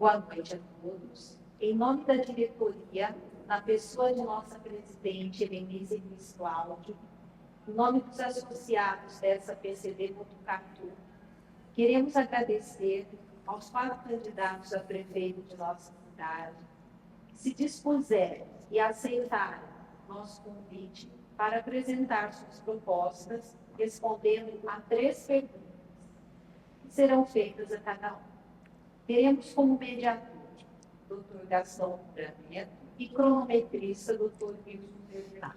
Boa noite a todos. Em nome da diretoria, na pessoa de nossa presidente, Elenise Luiz Cláudio, em nome dos associados dessa PCD Botucatu, queremos agradecer aos 4 candidatos a prefeito de nossa cidade que se dispuseram e aceitaram nosso convite para apresentar suas propostas, respondendo a 3 perguntas que serão feitas a cada um. Teremos como mediador o Dr. Gastão Neto e cronometrista Dr. Wilson Fernando.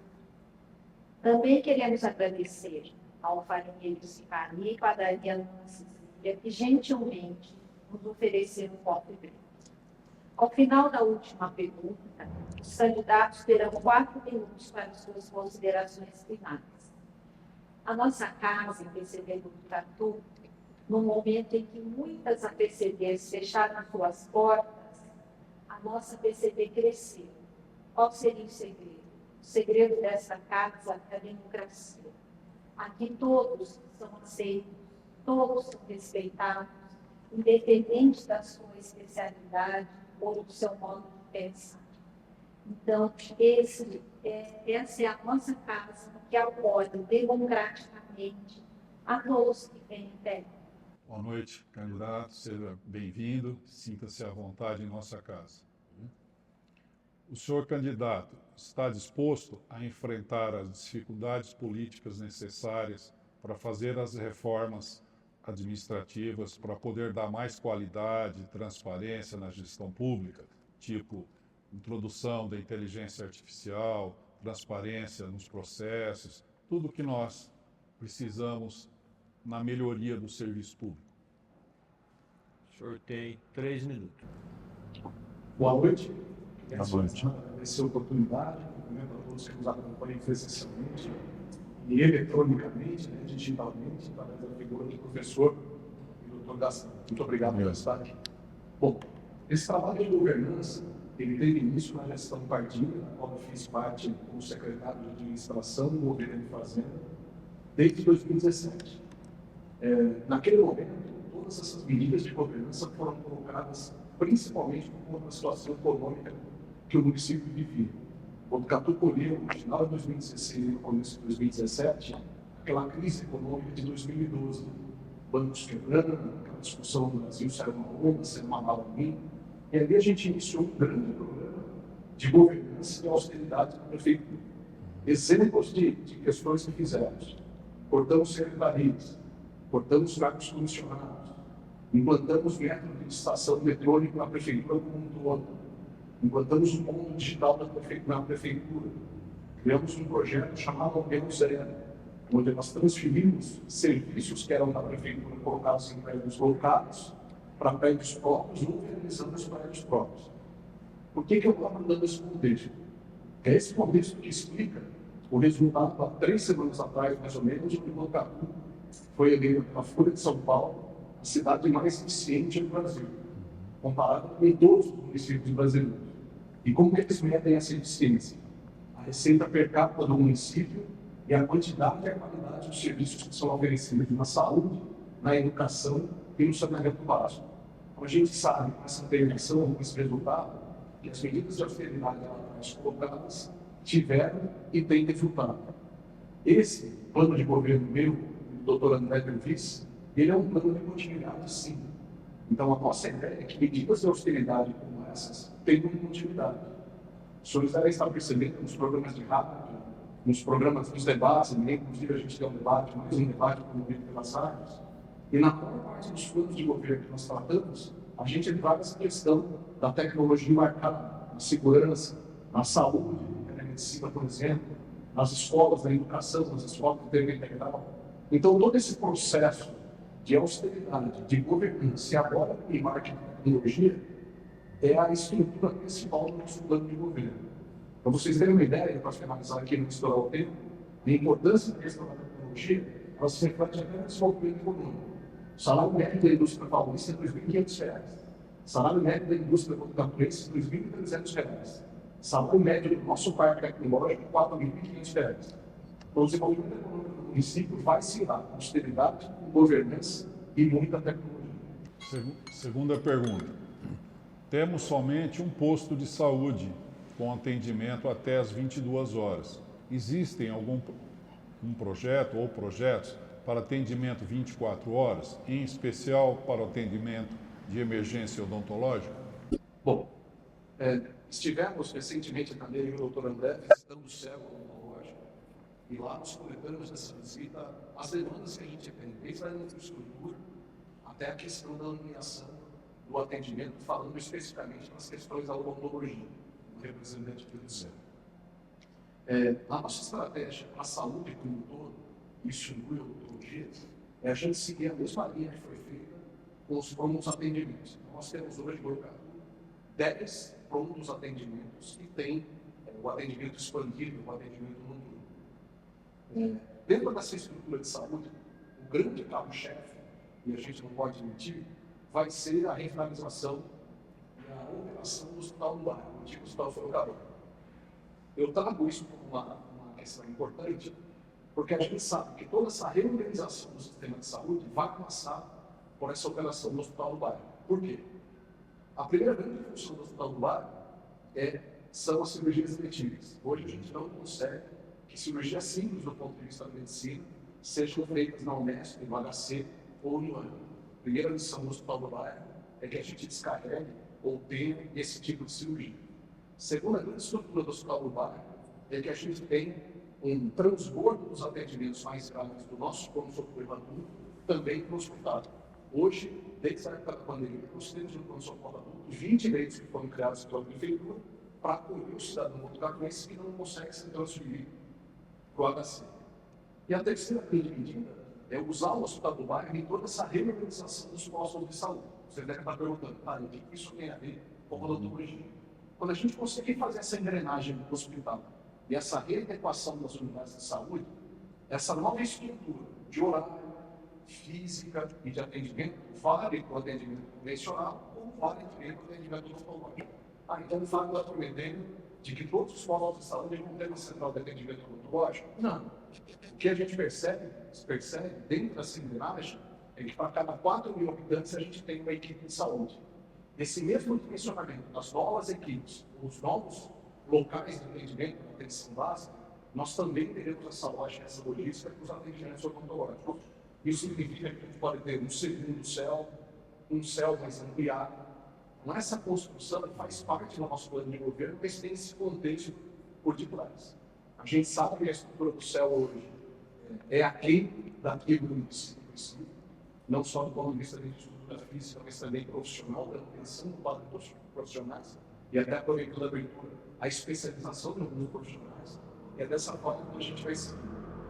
Também queremos agradecer ao farinheiro Cipari e padaria Dona Cecília, que gentilmente nos ofereceram um copo de brinde. Ao final da última pergunta, os candidatos terão 4 minutos para suas considerações finais. A nossa casa, em PCD Botucatu, no momento em que muitas APCDs fecharam suas portas, a nossa PCD cresceu. Qual seria o segredo? O segredo dessa casa é a democracia. Aqui todos são aceitos, todos são respeitados, independente da sua especialidade ou do seu modo de pensar. Então, essa é a nossa casa que apoia democraticamente a todos que vêm em pé. Boa noite, candidato. Seja bem-vindo. Sinta-se à vontade em nossa casa. O senhor candidato está disposto a enfrentar as dificuldades políticas necessárias para fazer as reformas administrativas, para poder dar mais qualidade e transparência na gestão pública, tipo introdução da inteligência artificial, transparência nos processos, tudo que nós precisamos na melhoria do serviço público? O senhor tem 3 minutos. Boa noite. Boa noite. Agradecer a oportunidade, cumprimento a todos que nos acompanham presencialmente e eletronicamente, digitalmente, através da figura do professor e do Dr. Gastão. Muito obrigado por estar aqui. Bom, esse trabalho de governança, ele teve início na gestão partida, na qual eu fiz parte como secretário de administração do governo de fazenda, desde 2017. Naquele momento, todas essas medidas de governança foram colocadas principalmente por conta da situação econômica que o município vivia. Botucatu colheu, no final de 2016 e no começo de 2017, aquela crise econômica de 2012. Bancos quebrando, aquela discussão no Brasil se era uma onda, se era uma bala ruim. E ali a gente iniciou um grande programa de governança e austeridade da prefeitura. Exemplos de questões que fizemos. Cortamos secretarias, cortamos cargos comissionados, implantamos método de licitação eletrônico na prefeitura como um todo, implantamos um mundo digital na prefeitura, criamos um projeto chamado Apelo Zero, onde nós transferimos serviços que eram da prefeitura colocados em prédios locados para prédios próprios ou realizando os prédios próprios. Por que eu estou dando esse contexto? É esse contexto que explica o resultado há 3 semanas atrás, mais ou menos, de Botucatu foi eleita pela Folha de São Paulo a cidade mais eficiente do Brasil, comparada com todos os municípios brasileiros. E como que eles medem essa eficiência? A receita per capita do município e a quantidade e a qualidade dos serviços que são oferecidos na saúde, na educação e no saneamento básico. Então, a gente sabe, com essa integração, com esse resultado, que as medidas de austeridade colocadas tiveram e têm resultado. Esse plano de governo meu, Dr. André Pervis, ele é um plano de continuidade, sim. Então, a nossa ideia é que medidas de austeridade como essas tenham continuidade. Os senhores devem estar percebendo nos programas de rádio, nos programas dos debates, inclusive a gente tem um debate, mais um debate promovido pelas rádios, e na maior parte dos planos de governo que nós tratamos, a gente trabalha essa questão da tecnologia marcada, na segurança, na saúde, na medicina, por exemplo, nas escolas, na educação, nas escolas de tempo integral. Então, todo esse processo de austeridade, de governança e agora de marketing de tecnologia é a estrutura principal do nosso plano de governo. Para vocês terem uma ideia, para finalizar aqui, não estourar o tempo, a importância da questão da tecnologia, ela se reflete até no desenvolvimento econômico. O salário médio da indústria paulista é R$ 2.500. Salário médio da indústria botucatuense é R$ 2.300. Salário médio do nosso parque tecnológico é R$ 4.500. Então, o desenvolvimento econômico do município vai se dar com austeridade, com governança e muita tecnologia. Segunda pergunta. Temos somente um posto de saúde com atendimento até às 22 horas. Existem algum projeto ou projetos para atendimento 24 horas, em especial para o atendimento de emergência odontológica? Bom, estivemos recentemente também, o doutor André, visitando o céu odontológico, e lá nós coletamos nessa visita as demandas que a gente tem, desde a infraestrutura até a questão da ampliação do atendimento, falando especificamente nas questões da odontologia, do representante do CEP. A nossa estratégia para a saúde como um todo, isso inclui a odontologia, é a gente seguir a mesma linha que foi feita com os atendimentos. Nós temos hoje colocado 10 prontos atendimentos que têm o atendimento expandido, o atendimento noturno. Dentro dessa estrutura de saúde, o grande carro-chefe, e a gente não pode mentir, vai ser a revitalização e a operação do Hospital do Bairro, o antigo Hospital Sorocaba. Eu trago isso como uma questão importante, porque a gente sabe que toda essa reorganização do sistema de saúde vai passar por essa operação do Hospital do Bairro. Por quê? A primeira grande função do Hospital do Bairro são as cirurgias eletivas. Hoje a gente não consegue que cirurgias simples do ponto de vista da medicina sejam feitas na Unesp, no HC ou no ANO. A primeira missão do Hospital do Bairro é que a gente descarregue ou tenha esse tipo de cirurgia. A segunda grande estrutura do Hospital do Bairro é que a gente tem um transbordo dos atendimentos mais graves do nosso pronto-socorro adulto também para o hospital. Hoje, desde a época da pandemia, nós temos no pronto-socorro adulto 20 leitos que foram criados pela prefeitura para acolher o cidadão botucatuense que não consegue se transferir para o HC. E a terceira grande medida é usar o Hospital do Bairro em toda essa reorganização dos postos de saúde. Você deve estar perguntando, o que isso tem a ver com a odontologia? Quando a gente conseguir fazer essa engrenagem do hospital e essa readequação das unidades de saúde, essa nova estrutura de horário, física e de atendimento vale para o atendimento convencional ou vale também para o atendimento odontológico. Então o fato está prometendo de que todos os postos de saúde vão ter uma central de atendimento odontológico? Não. O que a gente percebe dentro dessa engrenagem é que para cada 4 mil habitantes a gente tem uma equipe de saúde. Esse mesmo dimensionamento das novas equipes, os novos locais de atendimento, de atenção básica, nós também teremos essa lógica, essa logística para os atendimentos odontológicos. Isso significa que a gente pode ter um segundo céu, um céu mais ampliado. Então, essa construção faz parte do nosso plano de governo, mas tem esse contexto por detrás. A gente sabe que a estrutura do céu hoje é aquém daquilo do município, não só do ponto de vista de estrutura física, mas também profissional, pensando no quadro dos profissionais, e até aproveitando a abertura, a especialização de alguns profissionais. E é dessa forma que a gente vai seguir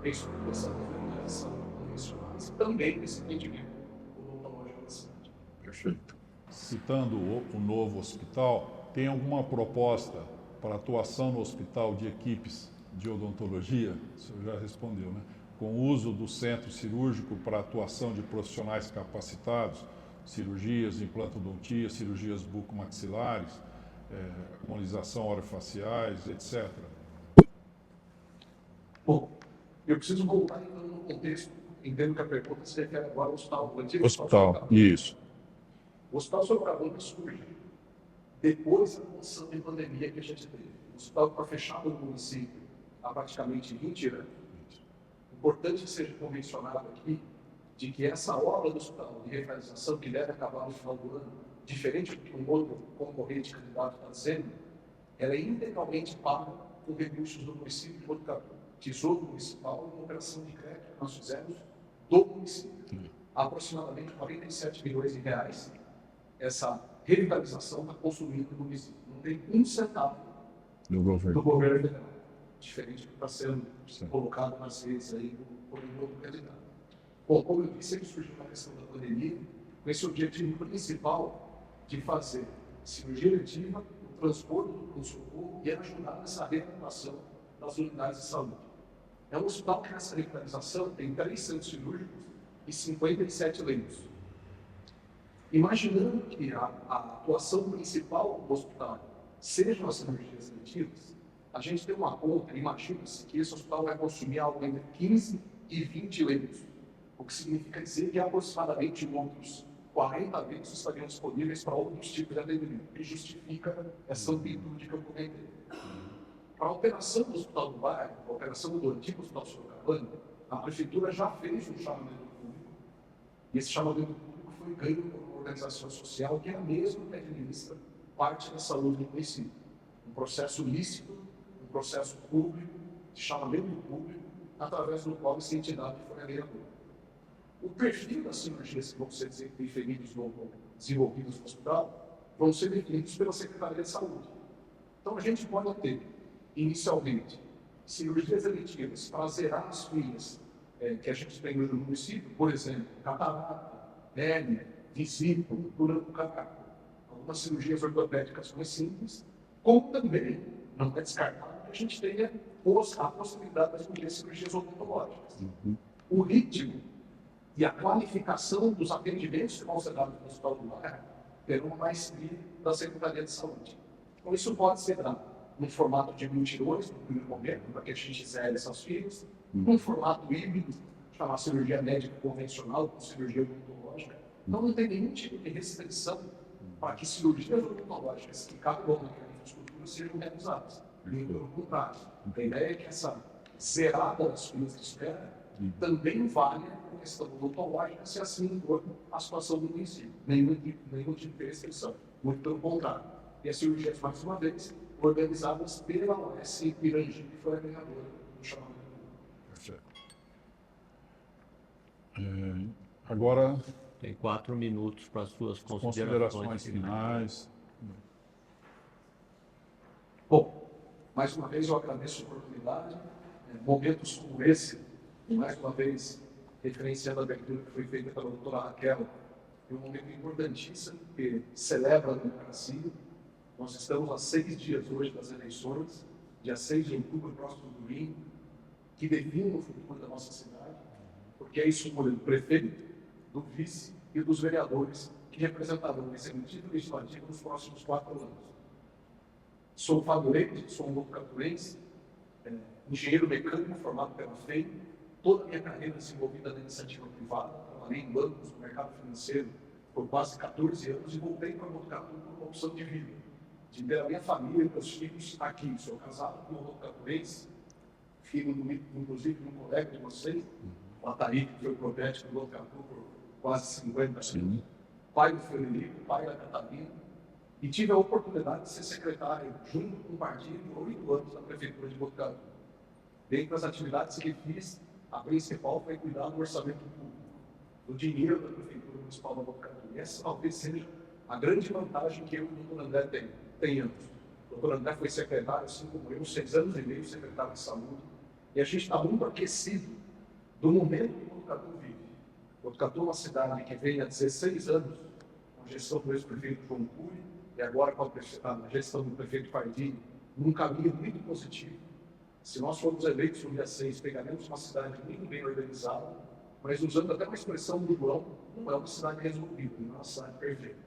a estruturação da organização convencionais, também nesse entendimento odontológico da cidade. Perfeito. Citando o novo hospital, tem alguma proposta para atuação no hospital de equipes de odontologia? O senhor já respondeu, né? Com o uso do centro cirúrgico para atuação de profissionais capacitados, cirurgias de implantodontia, cirurgias bucomaxilares, harmonização orofaciais, etc. Bom, eu preciso voltar então no contexto, entendo que a pergunta se refere agora ao hospital, o antigo Hospital, isso. O Hospital Sorocabana surge depois da condição de pandemia que a gente teve. O hospital está fechado no município há praticamente 20 anos. Importante que seja convencionado aqui de que essa obra do hospital de revitalização, que deve acabar no final do ano, diferente do que um outro concorrente candidato está dizendo, ela é integralmente paga com recursos do município de Botucatu. Tesouro Municipal, uma operação de crédito que nós fizemos do município. Aproximadamente 47 milhões de reais. Essa revitalização está consumindo no município. Não tem um centavo do governo federal. Diferente do que está sendo colocado nas redes aí por um outro candidato. Bom, como eu disse, ele surgiu na questão da pandemia, com esse objetivo principal de fazer cirurgia eletiva, o transporte do pronto-socorro e ajudar nessa readequação das unidades de saúde. É um hospital que nessa revitalização tem 3 centros cirúrgicos e 57 leitos. Imaginando que a atuação principal do hospital sejam as cirurgias eletivas, a gente tem uma conta, imagina-se que esse hospital vai consumir algo entre 15 e 20 leitos, o que significa dizer que aproximadamente outros 40 vezes estariam disponíveis para outros tipos de atendimento, que justifica essa amplitude que eu comentei. Para a operação do Hospital do Bairro, a operação do antigo Hospital Sorocabana, a Prefeitura já fez um chamamento público, e esse chamamento público foi ganho por uma organização social que é a mesma que administra parte da saúde do município. Um processo lícito, um processo público, de chamamento público, através do qual essa entidade foi agregadora. O perfil das cirurgias que vão ser desenvolvidas no hospital vão ser definidos pela Secretaria de Saúde. Então, a gente pode ter, inicialmente, cirurgias eletivas para zerar as filas que a gente tem no município, por exemplo, catarata, hérnia, vesícula, dura do cacaco. Algumas cirurgias ortopédicas mais simples, como também não é descartável que a gente tenha a possibilidade de cirurgias odontológicas. O ritmo e a qualificação dos atendimentos que vão ser dados no Hospital do Bairro terão uma maestria da Secretaria de Saúde. Então, isso pode ser dado num formato de multirões, no primeiro momento, para que a gente zere essas filas, num formato híbrido, chamar cirurgia médica convencional, com cirurgia odontológica. Então, não tem nenhum tipo de restrição para que cirurgias odontológicas que cabem naquela infraestrutura sejam realizadas. Pelo contrário, a ideia é que essa zerada das filas de espera também vale a questão odontológica, se assim for a situação do município. Nenhum tipo de restrição. Muito pelo contrário. E as cirurgias, mais uma vez, organizadas pela OS Pirangi, que foi a ganhadora do chamamento. Agora, Tem 4 minutos para as suas considerações finais. Bom, mais uma vez eu agradeço a oportunidade. Momentos como esse, mais uma vez, referenciando a abertura que foi feita pela doutora Raquel, é um momento importantíssimo que celebra a democracia. Nós estamos a 6 dias hoje das eleições, dia 6 de outubro, próximo domingo, que define o futuro da nossa cidade, porque é isso do prefeito, do vice e dos vereadores que representarão o executivo e legislativo nos próximos 4 anos. Sou Fábio Leite, sou um botucaturense, engenheiro mecânico formado pela FEI, toda a minha carreira desenvolvida na iniciativa privada, trabalhei em bancos, no mercado financeiro por quase 14 anos e voltei para Botucatu por uma opção de vida, de ter a minha família e meus filhos aqui. Sou casado com um botucaturense, filho, inclusive, de um colega de vocês, o Ataí, que foi protético do Botucatu por quase 50 anos, pai do Frederico, pai da Catarina, e tive a oportunidade de ser secretário, junto com o partido, por 8 anos na Prefeitura de Botucatu. Dentre as atividades que fiz, a principal foi cuidar do orçamento público, do dinheiro da Prefeitura Municipal de Botucatu. E essa talvez seja a grande vantagem que eu e o doutor André tenhamos. O doutor André foi secretário, assim como eu, 6 anos e meio secretário de saúde, e a gente está muito aquecido do momento que Botucatu vive. Botucatu é uma cidade que vem há 16 anos, com a gestão do ex-prefeito João Cury, e agora com a gestão do prefeito Pardini, num caminho muito positivo. Se nós formos eleitos no dia 6, pegaremos uma cidade muito bem organizada, mas usando até uma expressão do João, não é uma cidade resolvida, não é uma cidade perfeita.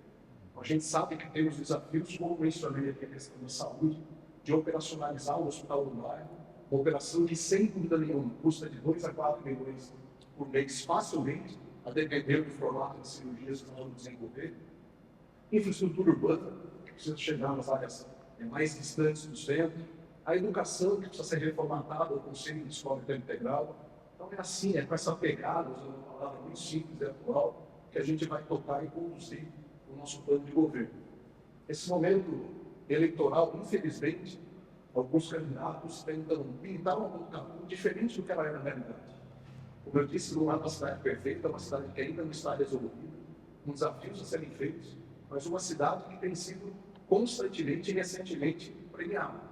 A gente sabe que temos desafios, como mencionei aqui a questão da saúde, de operacionalizar o Hospital do Bairro, uma operação que, sem dúvida nenhuma, custa de 2 a 4 milhões por mês, facilmente, a depender do formato de cirurgias que nós vamos desenvolver. Infraestrutura urbana, que precisa chegar nas áreas mais distantes do centro. A educação, que precisa ser reformatada, o Conselho de Escola de Tempo Integral. Então, é assim, é com essa pegada, usando uma palavra muito simples e atual, que a gente vai tocar e conduzir o nosso plano de governo. Esse momento eleitoral, infelizmente, alguns candidatos tentam pintar uma Botucatu diferente do que ela é na realidade. Como eu disse, não é uma cidade perfeita, é uma cidade que ainda não está resolvida, com desafios a serem feitos, mas uma cidade que tem sido constantemente e recentemente premiada.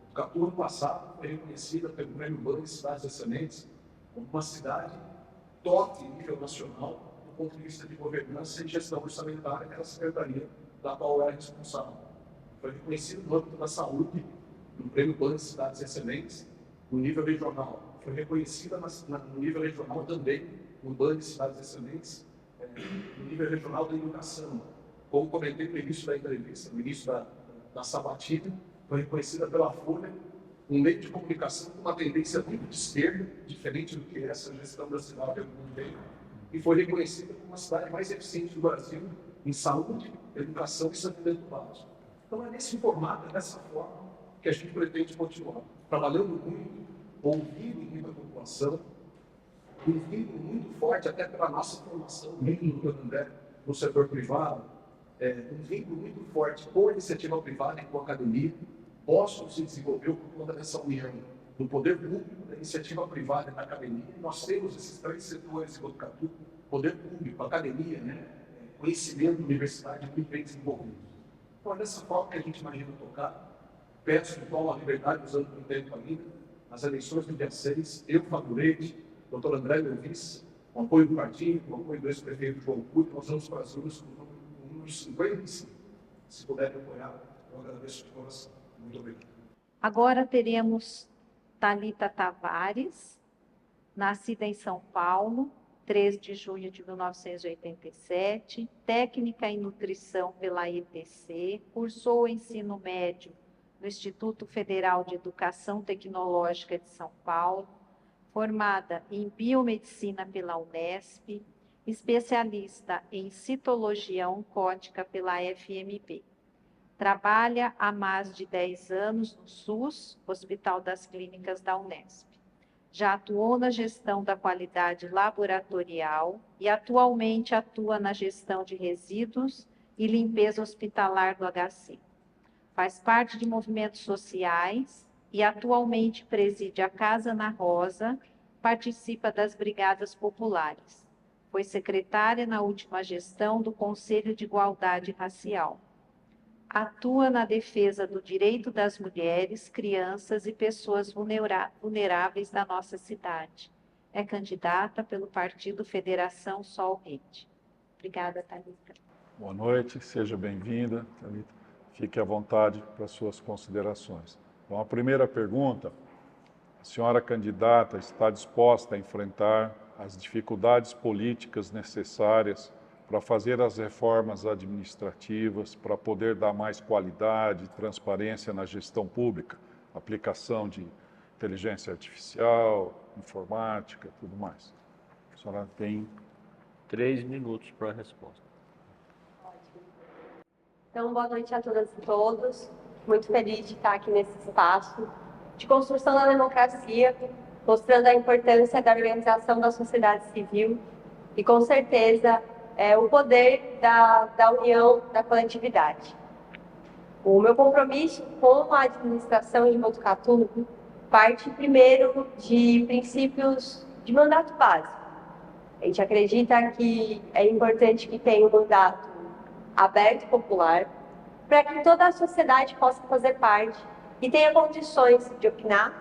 Botucatu, ano passado, foi reconhecida pelo Prêmio Urbano de Cidades Excelentes como uma cidade top em nível nacional, do ponto de vista de governança e gestão orçamentária, que era a secretaria da qual era responsável. Foi reconhecido no âmbito da saúde, no Prêmio Urbano de Cidades Excelentes, no nível regional. Foi reconhecida no nível regional também, no Plano de Cidades Excelentes, no nível regional da educação. Como comentei no início da entrevista, no início da sabatina, foi reconhecida pela Folha, um meio de comunicação com uma tendência muito de esquerda, diferente do que essa gestão da cidade eu comentei, e foi reconhecida como a cidade mais eficiente do Brasil em saúde, educação e saneamento básico. Então é nesse formato, é dessa forma que a gente pretende continuar, trabalhando muito, ouvindo muito a população, ouvindo muito forte, até pela nossa formação, muito do André, no setor privado, um vínculo muito forte com a iniciativa privada e com a academia. Boston se desenvolveu por conta dessa união do poder público, da iniciativa privada e da academia. Nós temos esses três setores em Botucatu: poder público, academia, né? Conhecimento, universidade, muito bem desenvolvidos. Então é dessa forma que a gente imagina tocar. Peço que tome a liberdade, usando o tempo ainda, nas eleições do dia 6, eu, Fagurete, doutor André, meu vice, com apoio do partido, com apoio do ex-prefeito João Couto, nós vamos para as urnas com o número 55. Se puderem apoiar, eu agradeço de coração. Muito obrigado. Agora teremos Thalita Tavares, nascida em São Paulo, 3 de junho de 1987, técnica em nutrição pela IPC, cursou o ensino médio no Instituto Federal de Educação Tecnológica de São Paulo, formada em biomedicina pela Unesp, especialista em citologia oncótica pela FMP. Trabalha há mais de 10 anos no SUS, Hospital das Clínicas da Unesp. Já atuou na gestão da qualidade laboratorial e atualmente atua na gestão de resíduos e limpeza hospitalar do HC. Faz parte de movimentos sociais e atualmente preside a Casa Ana Rosa, participa das Brigadas Populares. Foi secretária na última gestão do Conselho de Igualdade Racial. Atua na defesa do direito das mulheres, crianças e pessoas vulneráveis da nossa cidade. É candidata pelo Partido Federação Sol Rede. Obrigada, Thalita. Boa noite, seja bem-vinda, Thalita. Fique à vontade para suas considerações. Então, a primeira pergunta: a senhora candidata está disposta a enfrentar as dificuldades políticas necessárias para fazer as reformas administrativas, para poder dar mais qualidade e transparência na gestão pública, aplicação de inteligência artificial, informática, tudo mais? A senhora tem 3 minutos para a resposta. Então, boa noite a todas e todos. Muito feliz de estar aqui nesse espaço de construção da democracia, mostrando a importância da organização da sociedade civil e, com certeza, o poder da união, da coletividade. O meu compromisso com a administração de Botucatu parte, primeiro, de princípios de mandato básico. A gente acredita que é importante que tenha um mandato aberto e popular, para que toda a sociedade possa fazer parte e tenha condições de opinar,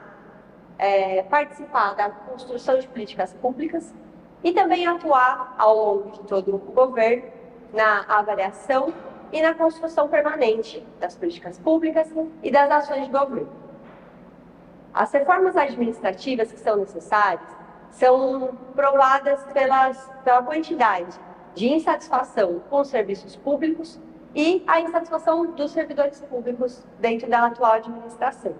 participar da construção de políticas públicas e também atuar ao longo de todo o governo na avaliação e na construção permanente das políticas públicas e das ações de governo. As reformas administrativas que são necessárias são provadas pela quantidade de insatisfação com os serviços públicos e a insatisfação dos servidores públicos dentro da atual administração.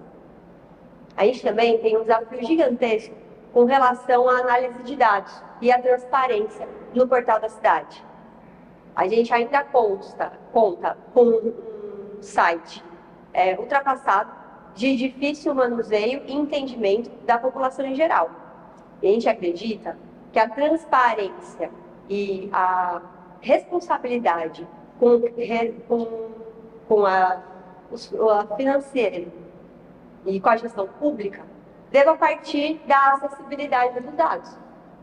A gente também tem um desafio gigantesco com relação à análise de dados e à transparência no portal da cidade. A gente ainda conta com um site ultrapassado, de difícil manuseio e entendimento da população em geral. E a gente acredita que a transparência e a responsabilidade com a financeira e com a gestão pública deva partir da acessibilidade dos dados.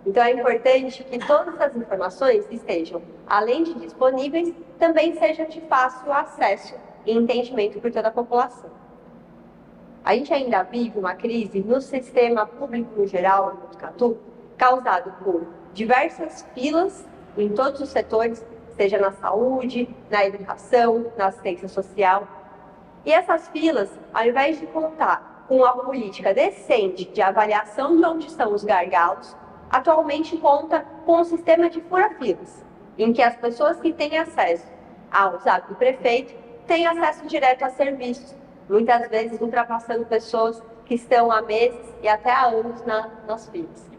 Então, é importante que todas as informações estejam, além de disponíveis, também sejam de fácil acesso e entendimento por toda a população. A gente ainda vive uma crise no sistema público no geral, no Botucatu, causado por diversas filas em todos os setores, seja na saúde, na educação, na assistência social. E essas filas, ao invés de contar com uma política decente de avaliação de onde estão os gargalos, atualmente conta com um sistema de fura-filas, em que as pessoas que têm acesso ao zap do prefeito têm acesso direto a serviços, muitas vezes ultrapassando pessoas que estão há meses e até há anos nas filas.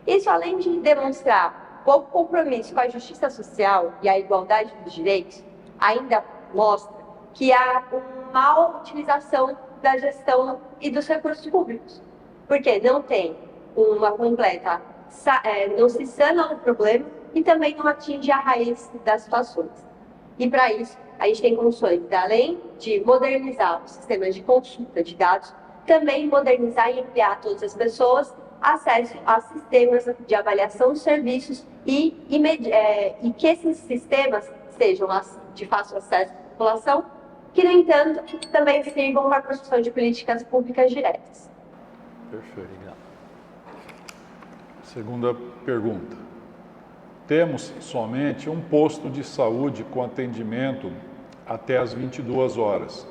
Isso, além de demonstrar pouco compromisso com a justiça social e a igualdade dos direitos ainda mostra que há uma mal utilização da gestão e dos recursos públicos, porque não tem uma completa, não se sana o problema e também não atinge a raiz das situações. E para isso, a gente tem condições, além de modernizar os sistemas de consulta de dados, também modernizar e ampliar a todas as pessoas acesso a sistemas de avaliação de serviços e que esses sistemas sejam de fácil acesso à população, que, no entanto, também sirvam para a construção de políticas públicas diretas. Perfeito. Segunda pergunta. Temos somente um posto de saúde com atendimento até às 22 horas.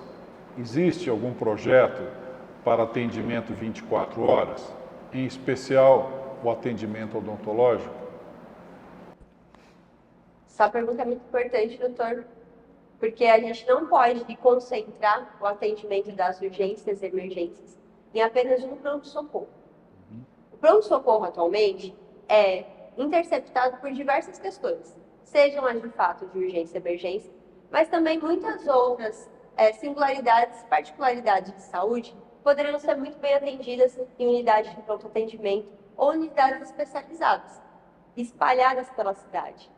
Existe algum projeto para atendimento 24 horas? Em especial, o atendimento odontológico? Essa pergunta é muito importante, doutor, porque a gente não pode concentrar o atendimento das urgências e emergências em apenas um pronto-socorro. O pronto-socorro, atualmente, é interceptado por diversas questões, sejam as de fato de urgência e emergência, mas também muitas outras singularidades, particularidades de saúde poderiam ser muito bem atendidas em unidades de pronto atendimento ou unidades especializadas, espalhadas pela cidade.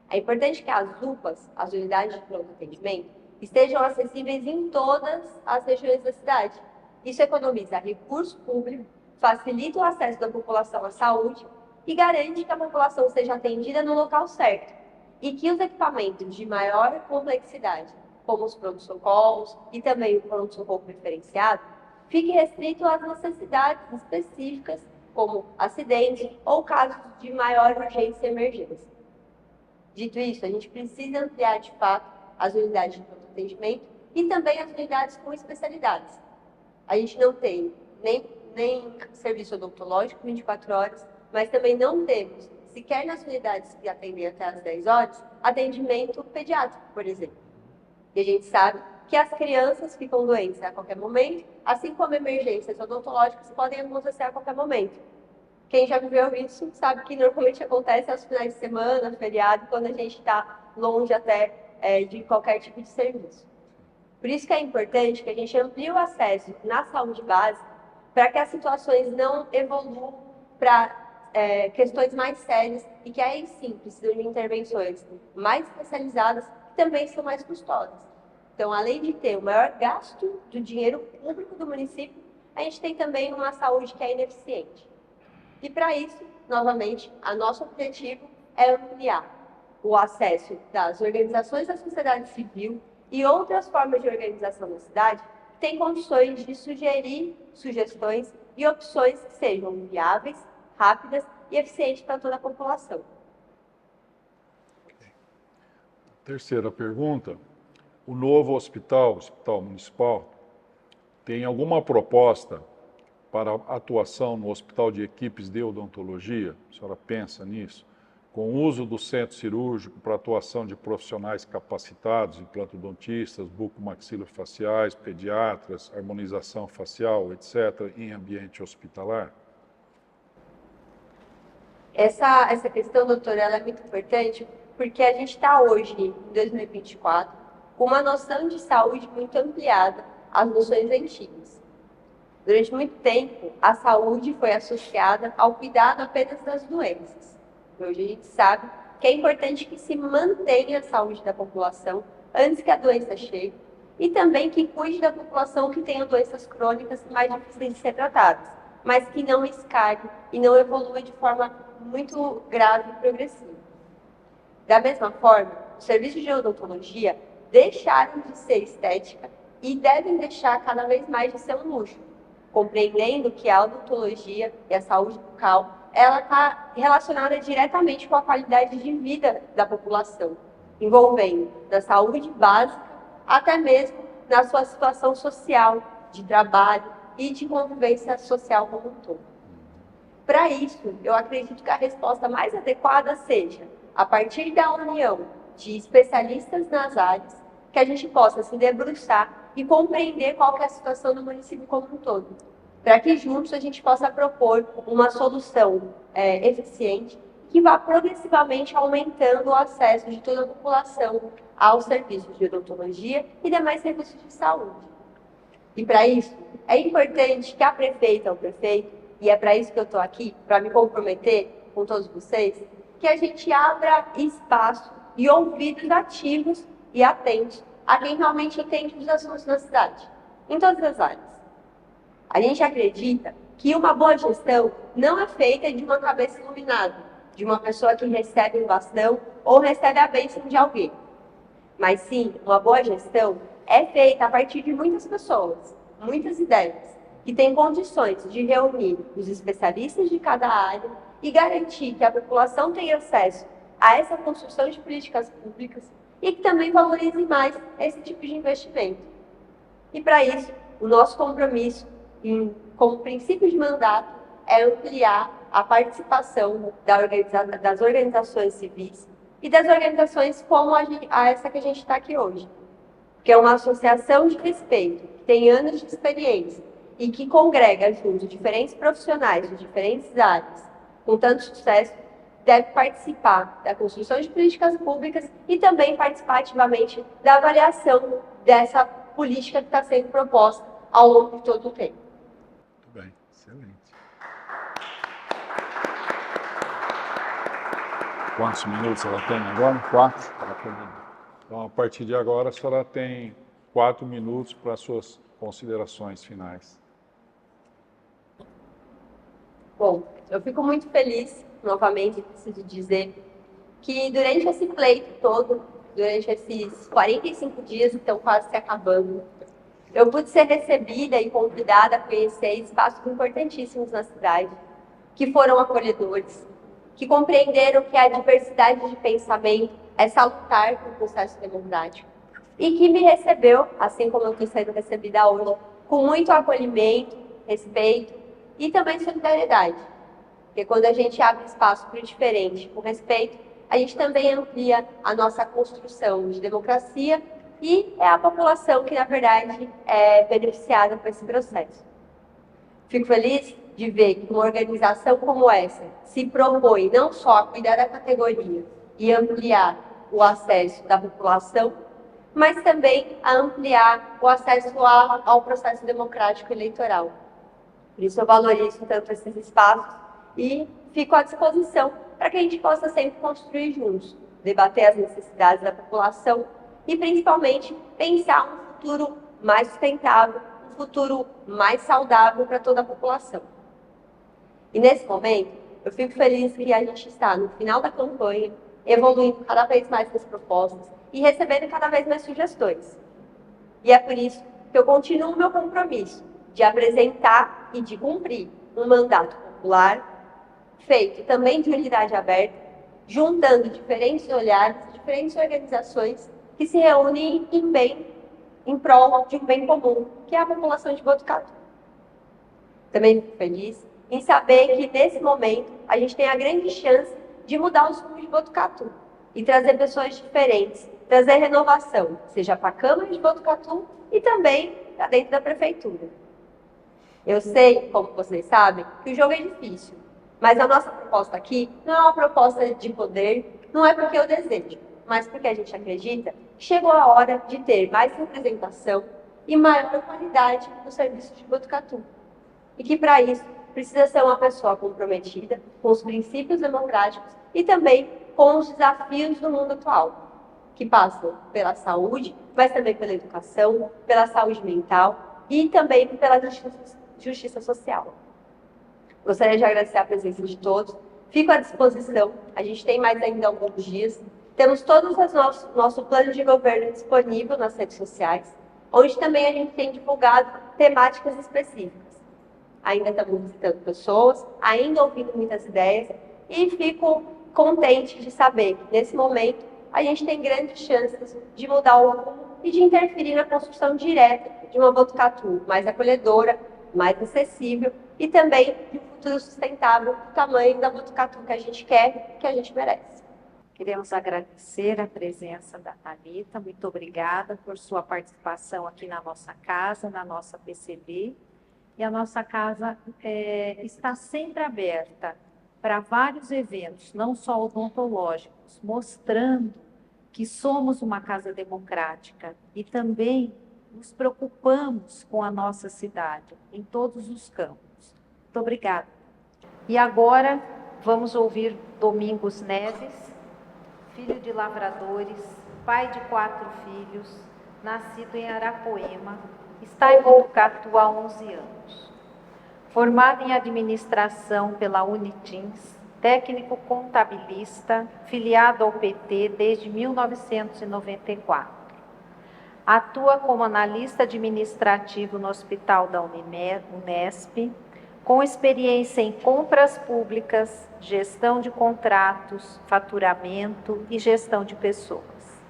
É importante que as UPAs, as unidades de pronto atendimento, estejam acessíveis em todas as regiões da cidade. Isso economiza recurso público, facilita o acesso da população à saúde e garante que a população seja atendida no local certo e que os equipamentos de maior complexidade, como os pronto-socorros e também o pronto-socorro preferenciado, fiquem restritos às necessidades específicas, como acidentes ou casos de maior urgência e emergência. Dito isso, a gente precisa ampliar, de fato, as unidades de pronto atendimento e também as unidades com especialidades. A gente não tem nem serviço odontológico 24 horas, mas também não temos, sequer nas unidades que atendem até às 10 horas, atendimento pediátrico, por exemplo. E a gente sabe que as crianças ficam doentes a qualquer momento, assim como emergências odontológicas podem acontecer a qualquer momento. Quem já viveu isso sabe que normalmente acontece aos finais de semana, feriado, quando a gente está longe até de qualquer tipo de serviço. Por isso que é importante que a gente amplie o acesso na saúde básica para que as situações não evoluam para questões mais sérias e que aí sim precisam de intervenções mais especializadas que também são mais custosas. Então, além de ter o maior gasto do dinheiro público do município, a gente tem também uma saúde que é ineficiente. E para isso, novamente, nosso objetivo é ampliar o acesso das organizações da sociedade civil e outras formas de organização da cidade que têm condições de sugerir sugestões e opções que sejam viáveis, rápidas e eficientes para toda a população. Terceira pergunta. O novo hospital municipal, tem alguma proposta para atuação no hospital de equipes de odontologia? A senhora pensa nisso? Com o uso do centro cirúrgico para atuação de profissionais capacitados, implantodontistas, bucomaxilofaciais, pediatras, harmonização facial, etc., em ambiente hospitalar? Essa questão, doutora, ela é muito importante porque a gente está hoje, em 2024, com uma noção de saúde muito ampliada às noções antigas. Durante muito tempo, a saúde foi associada ao cuidado apenas das doenças. Hoje a gente sabe que é importante que se mantenha a saúde da população antes que a doença chegue e também que cuide da população que tenha doenças crônicas mais difíceis de ser tratadas, mas que não escalhe e não evolua de forma muito grave e progressiva. Da mesma forma, os serviços de odontologia deixaram de ser estética e devem deixar cada vez mais de ser um luxo, compreendendo que a odontologia e a saúde bucal ela está relacionada diretamente com a qualidade de vida da população, envolvendo da saúde básica até mesmo na sua situação social, de trabalho e de convivência social como um todo. Para isso, eu acredito que a resposta mais adequada seja, a partir da união de especialistas nas áreas, que a gente possa se debruçar e compreender qual que é a situação do município como um todo, para que juntos a gente possa propor uma solução eficiente que vá progressivamente aumentando o acesso de toda a população aos serviços de odontologia e demais serviços de saúde. E para isso, é importante que a prefeita ou prefeito, e é para isso que eu estou aqui, para me comprometer com todos vocês, que a gente abra espaço e ouvidos ativos e atentos a quem realmente entende dos assuntos na cidade, em todas as áreas. A gente acredita que uma boa gestão não é feita de uma cabeça iluminada, de uma pessoa que recebe um bastão ou recebe a bênção de alguém. Mas sim, uma boa gestão é feita a partir de muitas pessoas, muitas ideias, que têm condições de reunir os especialistas de cada área e garantir que a população tenha acesso a essa construção de políticas públicas e que também valorize mais esse tipo de investimento. E para isso, o nosso compromisso, como princípio de mandato, é ampliar a participação das organizações civis e das organizações como essa que a gente está aqui hoje, que é uma associação de respeito, que tem anos de experiência e que congrega junto diferentes profissionais de diferentes áreas, com tanto sucesso, deve participar da construção de políticas públicas e também participar ativamente da avaliação dessa política que está sendo proposta ao longo de todo o tempo. Muito bem, excelente. Quantos minutos ela tem agora? 4? Então, a partir de agora, a senhora tem 4 minutos para suas considerações finais. Bom, eu fico muito feliz, novamente, preciso dizer, que durante esse pleito todo, durante esses 45 dias que estão quase se acabando, eu pude ser recebida e convidada a conhecer espaços importantíssimos na cidade, que foram acolhedores, que compreenderam que a diversidade de pensamento é salutar para o processo democrático, e que me recebeu, assim como eu estou sendo recebida hoje, com muito acolhimento, respeito e também solidariedade. Porque quando a gente abre espaço para o diferente, com respeito, a gente também amplia a nossa construção de democracia e é a população que, na verdade, é beneficiada por esse processo. Fico feliz de ver que uma organização como essa se propõe não só a cuidar da categoria e ampliar o acesso da população, mas também a ampliar o acesso ao processo democrático eleitoral. Por isso eu valorizo tanto esses espaços e fico à disposição para que a gente possa sempre construir juntos, debater as necessidades da população e, principalmente, pensar um futuro mais sustentável, um futuro mais saudável para toda a população. E nesse momento, eu fico feliz que a gente está no final da campanha, evoluindo cada vez mais as propostas e recebendo cada vez mais sugestões. E é por isso que eu continuo o meu compromisso de apresentar e de cumprir um mandato popular, feito também de unidade aberta, juntando diferentes olhares, diferentes organizações que se reúnem em prol de um bem comum, que é a população de Botucatu. Também fico feliz em saber que, nesse momento, a gente tem a grande chance de mudar os rumos de Botucatu e trazer pessoas diferentes, trazer renovação, seja para a Câmara de Botucatu e também para dentro da Prefeitura. Eu sei, como vocês sabem, que o jogo é difícil, mas a nossa proposta aqui não é uma proposta de poder, não é porque eu desejo, mas porque a gente acredita que chegou a hora de ter mais representação e maior qualidade no serviço de Botucatu. E que, para isso, precisa ser uma pessoa comprometida com os princípios democráticos e também com os desafios do mundo atual, que passam pela saúde, mas também pela educação, pela saúde mental e também pela justiça social. Gostaria de agradecer a presença de todos. Fico à disposição. A gente tem mais ainda alguns dias. Temos todos os nosso plano de governo disponível nas redes sociais, onde também a gente tem divulgado temáticas específicas. Ainda estamos visitando pessoas, ainda ouvindo muitas ideias e fico contente de saber que, nesse momento, a gente tem grandes chances de mudar o rumo e de interferir na construção direta de uma Botucatu mais acolhedora, mais acessível e também de um futuro sustentável do tamanho da Botucatu que a gente quer, que a gente merece. Queremos agradecer a presença da Thalita, muito obrigada por sua participação aqui na nossa casa, na nossa PCB. E a nossa casa está sempre aberta para vários eventos, não só odontológicos, mostrando que somos uma casa democrática e também nos preocupamos com a nossa cidade, em todos os campos. Muito obrigada. E agora vamos ouvir Domingos Neves, filho de lavradores, pai de 4 filhos, nascido em Arapoema, está em Botucatu há 11 anos. Formado em administração pela Unitins, técnico contabilista, filiado ao PT desde 1994. Atua como analista administrativo no Hospital da Unesp, com experiência em compras públicas, gestão de contratos, faturamento e gestão de pessoas.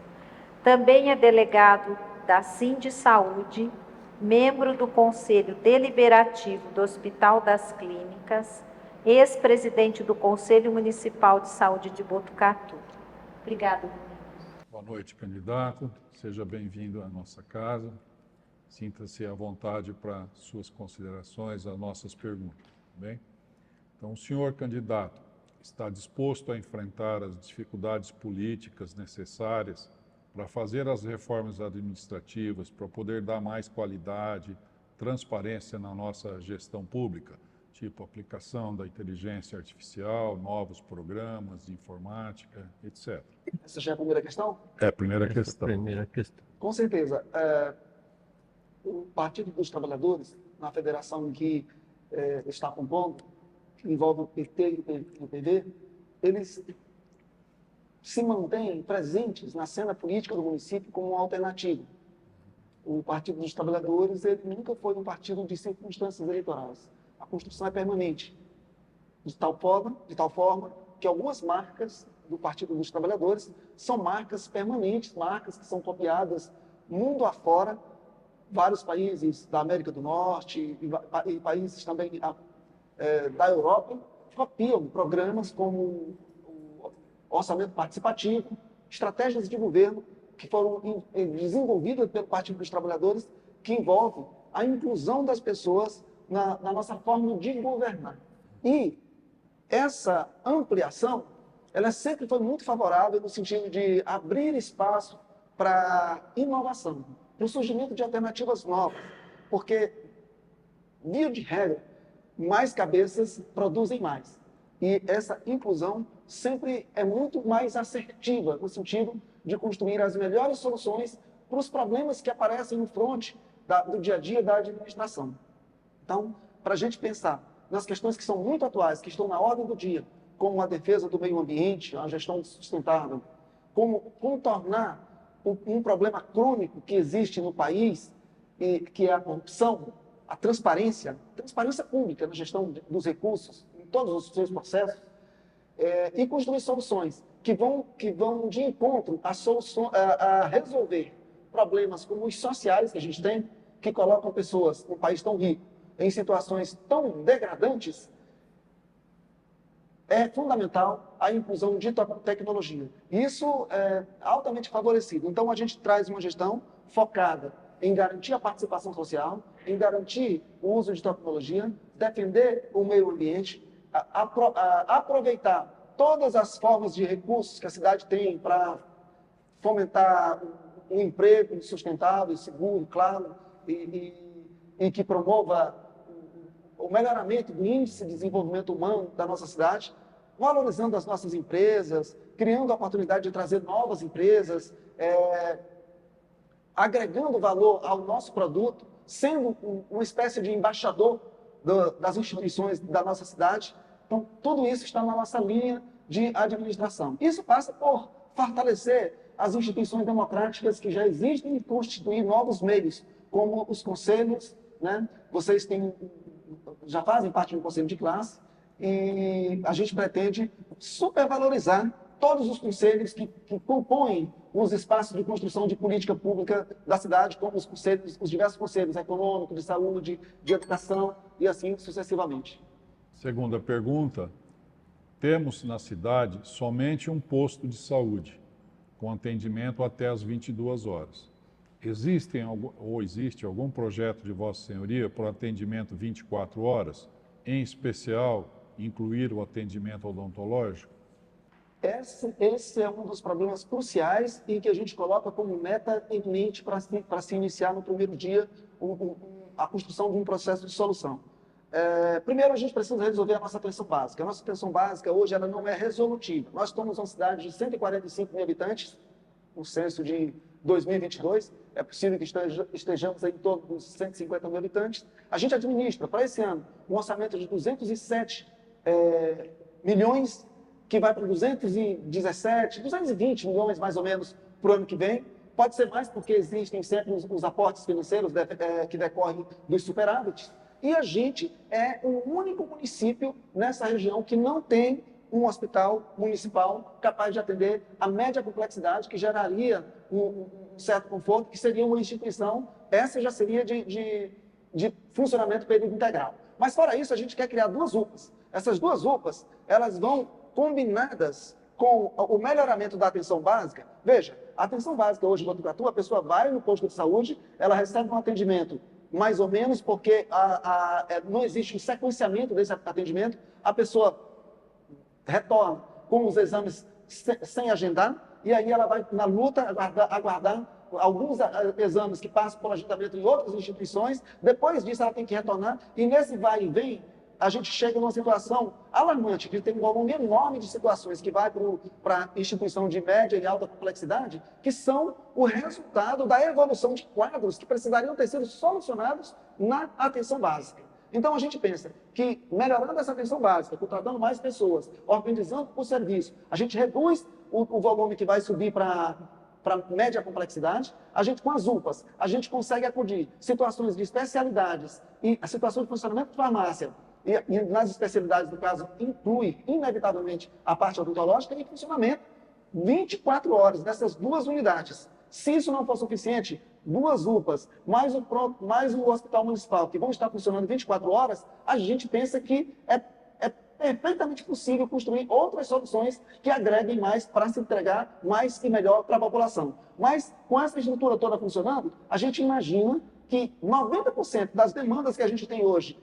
Também é delegado da Sindsaúde, membro do Conselho Deliberativo do Hospital das Clínicas, ex-presidente do Conselho Municipal de Saúde de Botucatu. Obrigada. Boa noite, candidato. Seja bem-vindo à nossa casa. Sinta-se à vontade para suas considerações, as nossas perguntas. Bem? Então, o senhor candidato está disposto a enfrentar as dificuldades políticas necessárias para fazer as reformas administrativas, para poder dar mais qualidade, transparência na nossa gestão pública, tipo aplicação da inteligência artificial, novos programas de informática, etc. Essa já é a primeira questão? É a primeira questão. Primeira questão. Com certeza. O Partido dos Trabalhadores, na federação em que está compondo, que envolve o PT e o PV, eles se mantêm presentes na cena política do município como uma alternativa. O Partido dos Trabalhadores, ele nunca foi um partido de circunstâncias eleitorais. A construção é permanente, de tal forma que algumas marcas do Partido dos Trabalhadores são marcas permanentes, marcas que são copiadas mundo afora, vários países da América do Norte e países também da Europa copiam programas como o orçamento participativo, estratégias de governo que foram desenvolvidas pelo Partido dos Trabalhadores, que envolve a inclusão das pessoas na nossa forma de governar. E essa ampliação, ela sempre foi muito favorável no sentido de abrir espaço para inovação, para o surgimento de alternativas novas, porque, via de regra, mais cabeças produzem mais. E essa inclusão sempre é muito mais assertiva, no sentido de construir as melhores soluções para os problemas que aparecem no fronte do dia a dia da administração. Então, para a gente pensar nas questões que são muito atuais, que estão na ordem do dia, como a defesa do meio ambiente, a gestão sustentável, como contornar um problema crônico que existe no país, que é a corrupção, a transparência pública na gestão dos recursos, em todos os seus processos, e construir soluções que vão de encontro a resolver problemas como os sociais que a gente tem, que colocam pessoas num país tão rico em situações tão degradantes. É fundamental a inclusão de tecnologia. Isso é altamente favorecido. Então, a gente traz uma gestão focada em garantir a participação social, em garantir o uso de tecnologia, defender o meio ambiente, aproveitar todas as formas de recursos que a cidade tem para fomentar um emprego sustentável, seguro, claro, e que promova o melhoramento do índice de desenvolvimento humano da nossa cidade, valorizando as nossas empresas, criando a oportunidade de trazer novas empresas, agregando valor ao nosso produto, sendo uma espécie de embaixador das instituições da nossa cidade. Então, tudo isso está na nossa linha de administração. Isso passa por fortalecer as instituições democráticas que já existem e constituir novos meios, como os conselhos, né? Vocês já fazem parte do conselho de classe e a gente pretende supervalorizar todos os conselhos que compõem os espaços de construção de política pública da cidade, como os diversos conselhos econômicos, de saúde, de educação e assim sucessivamente. Segunda pergunta, temos na cidade somente um posto de saúde, com atendimento até às 22 horas. Existe algum projeto de Vossa Senhoria para atendimento 24 horas, em especial incluir o atendimento odontológico? Esse é um dos problemas cruciais e que a gente coloca como meta em mente para se iniciar no primeiro dia a construção de um processo de solução. Primeiro, a gente precisa resolver a nossa atenção básica. A nossa atenção básica hoje ela não é resolutiva. Nós somos uma cidade de 145 mil habitantes, no censo de 2022. É possível que estejamos em torno dos 150 mil habitantes. A gente administra, para esse ano, um orçamento de 207 milhões, que vai para 217, 220 milhões, mais ou menos, para o ano que vem. Pode ser mais, porque existem sempre os aportes financeiros que decorrem dos superávites. E a gente é o único município nessa região que não tem um hospital municipal capaz de atender a média complexidade, que geraria um certo conforto, que seria uma instituição, essa já seria de funcionamento período integral. Mas, fora isso, a gente quer criar 2 UPAs. Essas 2 UPAs, elas vão combinadas com o melhoramento da atenção básica. Veja, a atenção básica hoje em Botucatu, a pessoa vai no posto de saúde, ela recebe um atendimento mais ou menos, porque não existe um sequenciamento desse atendimento, a pessoa retorna com os exames sem agendar, e aí ela vai na luta aguardar alguns exames que passam por agendamento em outras instituições, depois disso ela tem que retornar, e nesse vai e vem, a gente chega numa situação alarmante, que tem um volume enorme de situações que vai para instituição de média e alta complexidade, que são o resultado da evolução de quadros que precisariam ter sido solucionados na atenção básica. Então, a gente pensa que, melhorando essa atenção básica, contratando mais pessoas, organizando o serviço, a gente reduz o volume que vai subir para média complexidade, a gente, com as UPAs, a gente consegue acudir situações de especialidades e a situação de funcionamento de farmácia, e nas especialidades, no caso, inclui, inevitavelmente, a parte odontológica e funcionamento 24 horas nessas 2 unidades. Se isso não for suficiente, 2 UPAs, mais o hospital municipal, que vão estar funcionando 24 horas, a gente pensa que é perfeitamente possível construir outras soluções que agreguem mais para se entregar mais e melhor para a população. Mas, com essa estrutura toda funcionando, a gente imagina que 90% das demandas que a gente tem hoje,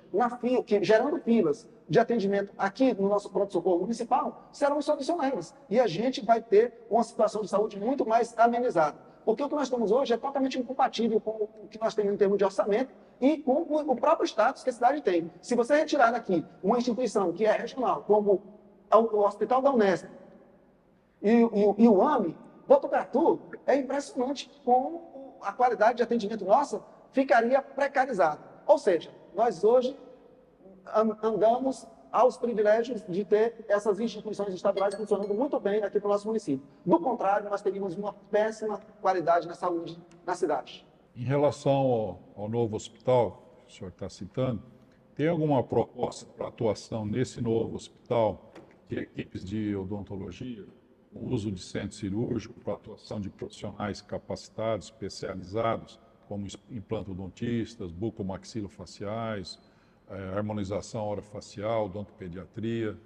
gerando filas de atendimento aqui no nosso pronto-socorro municipal, serão solucionadas. E a gente vai ter uma situação de saúde muito mais amenizada. Porque o que nós temos hoje é totalmente incompatível com o que nós temos em termos de orçamento e com o próprio status que a cidade tem. Se você retirar daqui uma instituição que é regional, como o Hospital da Unesp e o AME, Botucatu é impressionante com a qualidade de atendimento nossa ficaria precarizada. Ou seja, nós hoje andamos aos privilégios de ter essas instituições estaduais funcionando muito bem aqui no nosso município. Do contrário, nós teríamos uma péssima qualidade na saúde na cidade. Em relação ao novo hospital, que o senhor está citando, tem alguma proposta para atuação nesse novo hospital de equipes de odontologia, o uso de centro cirúrgico para atuação de profissionais capacitados, especializados, como implantodontistas, bucomaxilofaciais, harmonização orofacial, odontopediatria?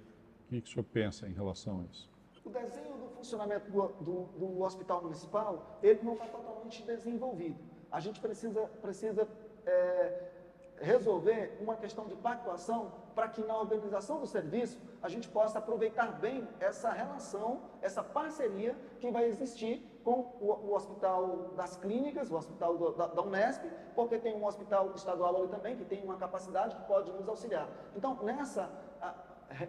O que o senhor pensa em relação a isso? O desenho do funcionamento do hospital municipal, ele não está totalmente desenvolvido. A gente precisa resolver uma questão de pactuação para que na organização do serviço a gente possa aproveitar bem essa relação, essa parceria que vai existir com o Hospital das Clínicas, o Hospital da Unesp, porque tem um hospital estadual ali também que tem uma capacidade que pode nos auxiliar. Então, nessa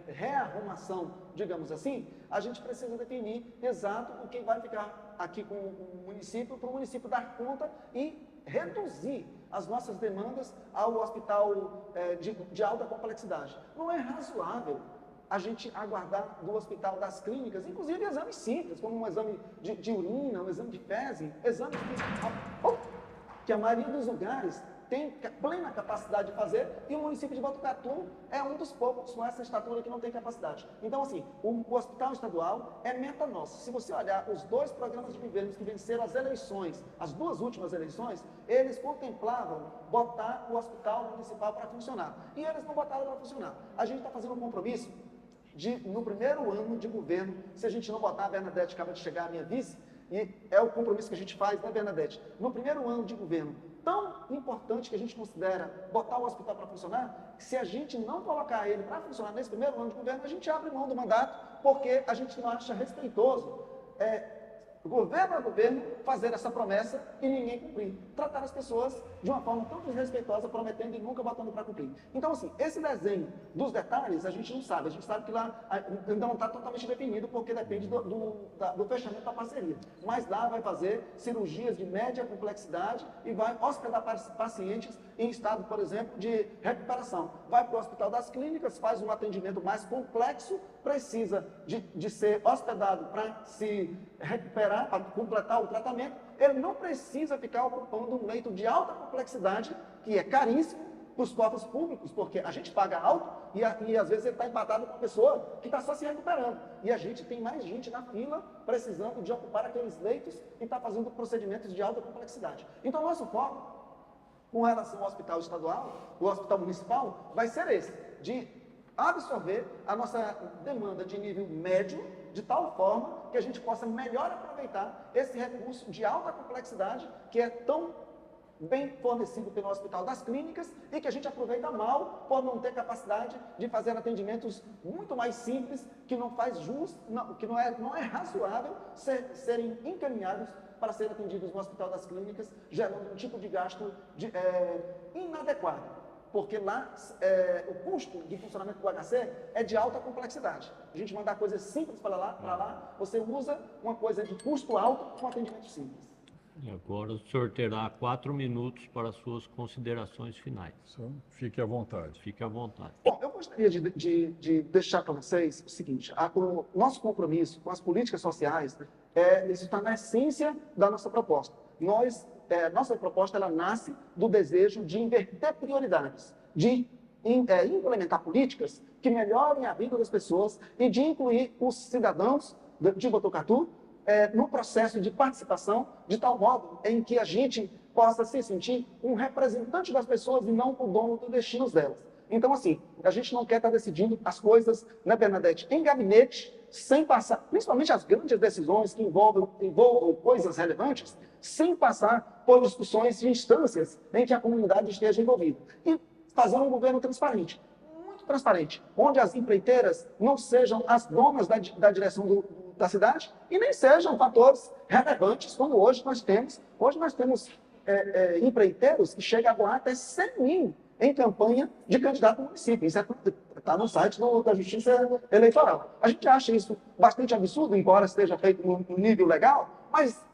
rearrumação, digamos assim, a gente precisa definir exato o que vai ficar aqui com o município, para o município dar conta e reduzir as nossas demandas ao hospital de alta complexidade. Não é razoável a gente aguardar do Hospital das Clínicas, inclusive exames simples, como um exame de urina, um exame de fezes, exames que a maioria dos lugares tem plena capacidade de fazer, e o município de Botucatu é um dos poucos com essa estatura que não tem capacidade. Então, assim, o hospital estadual é meta nossa. Se você olhar os 2 programas de governo que venceram as eleições, as 2 últimas eleições, eles contemplavam botar o hospital municipal para funcionar. E eles não botaram para funcionar. A gente está fazendo um compromisso no primeiro ano de governo, se a gente não botar, a Bernadette acaba de chegar, a minha vice, e é o compromisso que a gente faz, né, Bernadette? No primeiro ano de governo, tão importante que a gente considera botar o hospital para funcionar, se a gente não colocar ele para funcionar nesse primeiro ano de governo, a gente abre mão do mandato, porque a gente não acha respeitoso governo a governo, fazer essa promessa e ninguém cumprir. Tratar as pessoas de uma forma tão desrespeitosa, prometendo e nunca botando para cumprir. Então, assim, esse desenho dos detalhes, a gente não sabe. A gente sabe que lá ainda não está totalmente definido, porque depende do fechamento da parceria. Mas lá vai fazer cirurgias de média complexidade e vai hospedar pacientes em estado, por exemplo, de recuperação. Vai para o Hospital das Clínicas, faz um atendimento mais complexo, precisa de ser hospedado para se recuperar, para completar o tratamento. Ele não precisa ficar ocupando um leito de alta complexidade, que é caríssimo para os cofres públicos, porque a gente paga alto e às vezes ele está empatado com uma pessoa que está só se recuperando. E a gente tem mais gente na fila precisando de ocupar aqueles leitos e está fazendo procedimentos de alta complexidade. Então, nosso foco, com relação ao hospital estadual, o hospital municipal, vai ser esse, de absorver a nossa demanda de nível médio, de tal forma que a gente possa melhor aproveitar esse recurso de alta complexidade que é tão bem fornecido pelo Hospital das Clínicas e que a gente aproveita mal por não ter capacidade de fazer atendimentos muito mais simples, que não faz jus, que não é razoável serem encaminhados para serem atendidos no Hospital das Clínicas, gerando um tipo de gasto inadequado. Porque lá o custo de funcionamento do HC é de alta complexidade. A gente mandar coisas simples para lá, você usa uma coisa de custo alto com atendimento simples. E agora o senhor terá 4 minutos para as suas considerações finais. Fique à vontade. Fique à vontade. Bom, eu gostaria de deixar para vocês o seguinte, o nosso compromisso com as políticas sociais, isso está na essência da nossa proposta. Nossa proposta ela nasce do desejo de inverter prioridades, de implementar políticas que melhorem a vida das pessoas e de incluir os cidadãos de Botucatu no processo de participação, de tal modo em que a gente possa se sentir um representante das pessoas e não o dono dos destinos delas. Então, assim, a gente não quer estar decidindo as coisas, né, Bernadette, em gabinete, sem passar, principalmente as grandes decisões que envolvam coisas relevantes, sem passar por discussões de instâncias em que a comunidade esteja envolvida. E fazer um governo transparente, muito transparente, onde as empreiteiras não sejam as donas da direção da cidade e nem sejam fatores relevantes como hoje nós temos. Hoje nós temos empreiteiros que chegam a doar até 100 mil em campanha de candidato ao município. Isso está no site da Justiça Eleitoral. A gente acha isso bastante absurdo, embora esteja feito no nível legal, mas